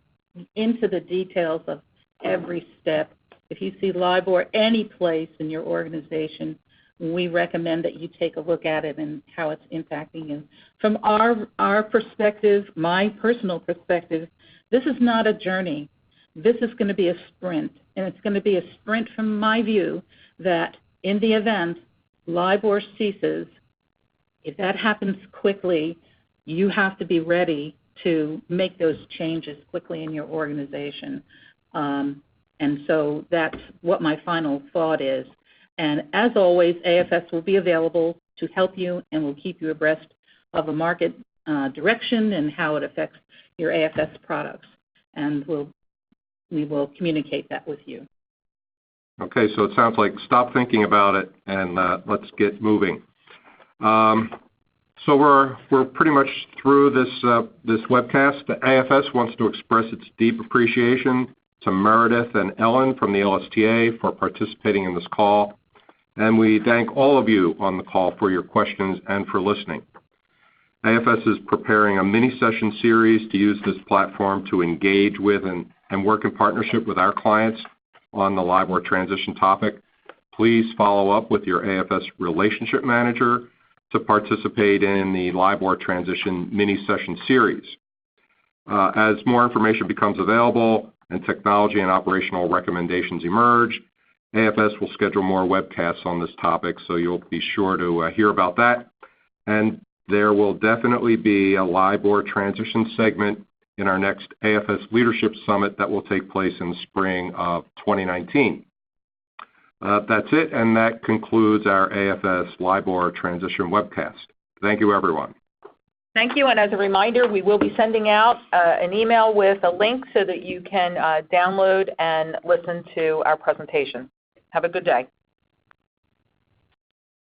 into the details of every step. If you see LIBOR any place in your organization, we recommend that you take a look at it and how it's impacting you. From our perspective, my personal perspective, this is not a journey. This is going to be a sprint, and it's going to be a sprint from my view that in the event LIBOR ceases, if that happens quickly, you have to be ready to make those changes quickly in your organization. And so that's what my final thought is. And as always, AFS will be available to help you and will keep you abreast of the market direction and how it affects your AFS products. And we will communicate that with you. Okay, so it sounds like stop thinking about it and let's get moving. So we're pretty much through this webcast. The AFS wants to express its deep appreciation to Meredith and Ellen from the LSTA for participating in this call. And we thank all of you on the call for your questions and for listening. AFS is preparing a mini-session series to use this platform to engage with and work in partnership with our clients on the LIBOR transition topic. Please follow up with your AFS relationship manager to participate in the LIBOR transition mini-session series. As more information becomes available and technology and operational recommendations emerge, AFS will schedule more webcasts on this topic, so you'll be sure to hear about that. And there will definitely be a LIBOR transition segment in our next AFS Leadership Summit that will take place in the spring of 2019. That's it, and that concludes our AFS LIBOR transition webcast. Thank you, everyone. Thank you, and as a reminder, we will be sending out an email with a link so that you can download and listen to our presentation. Have a good day.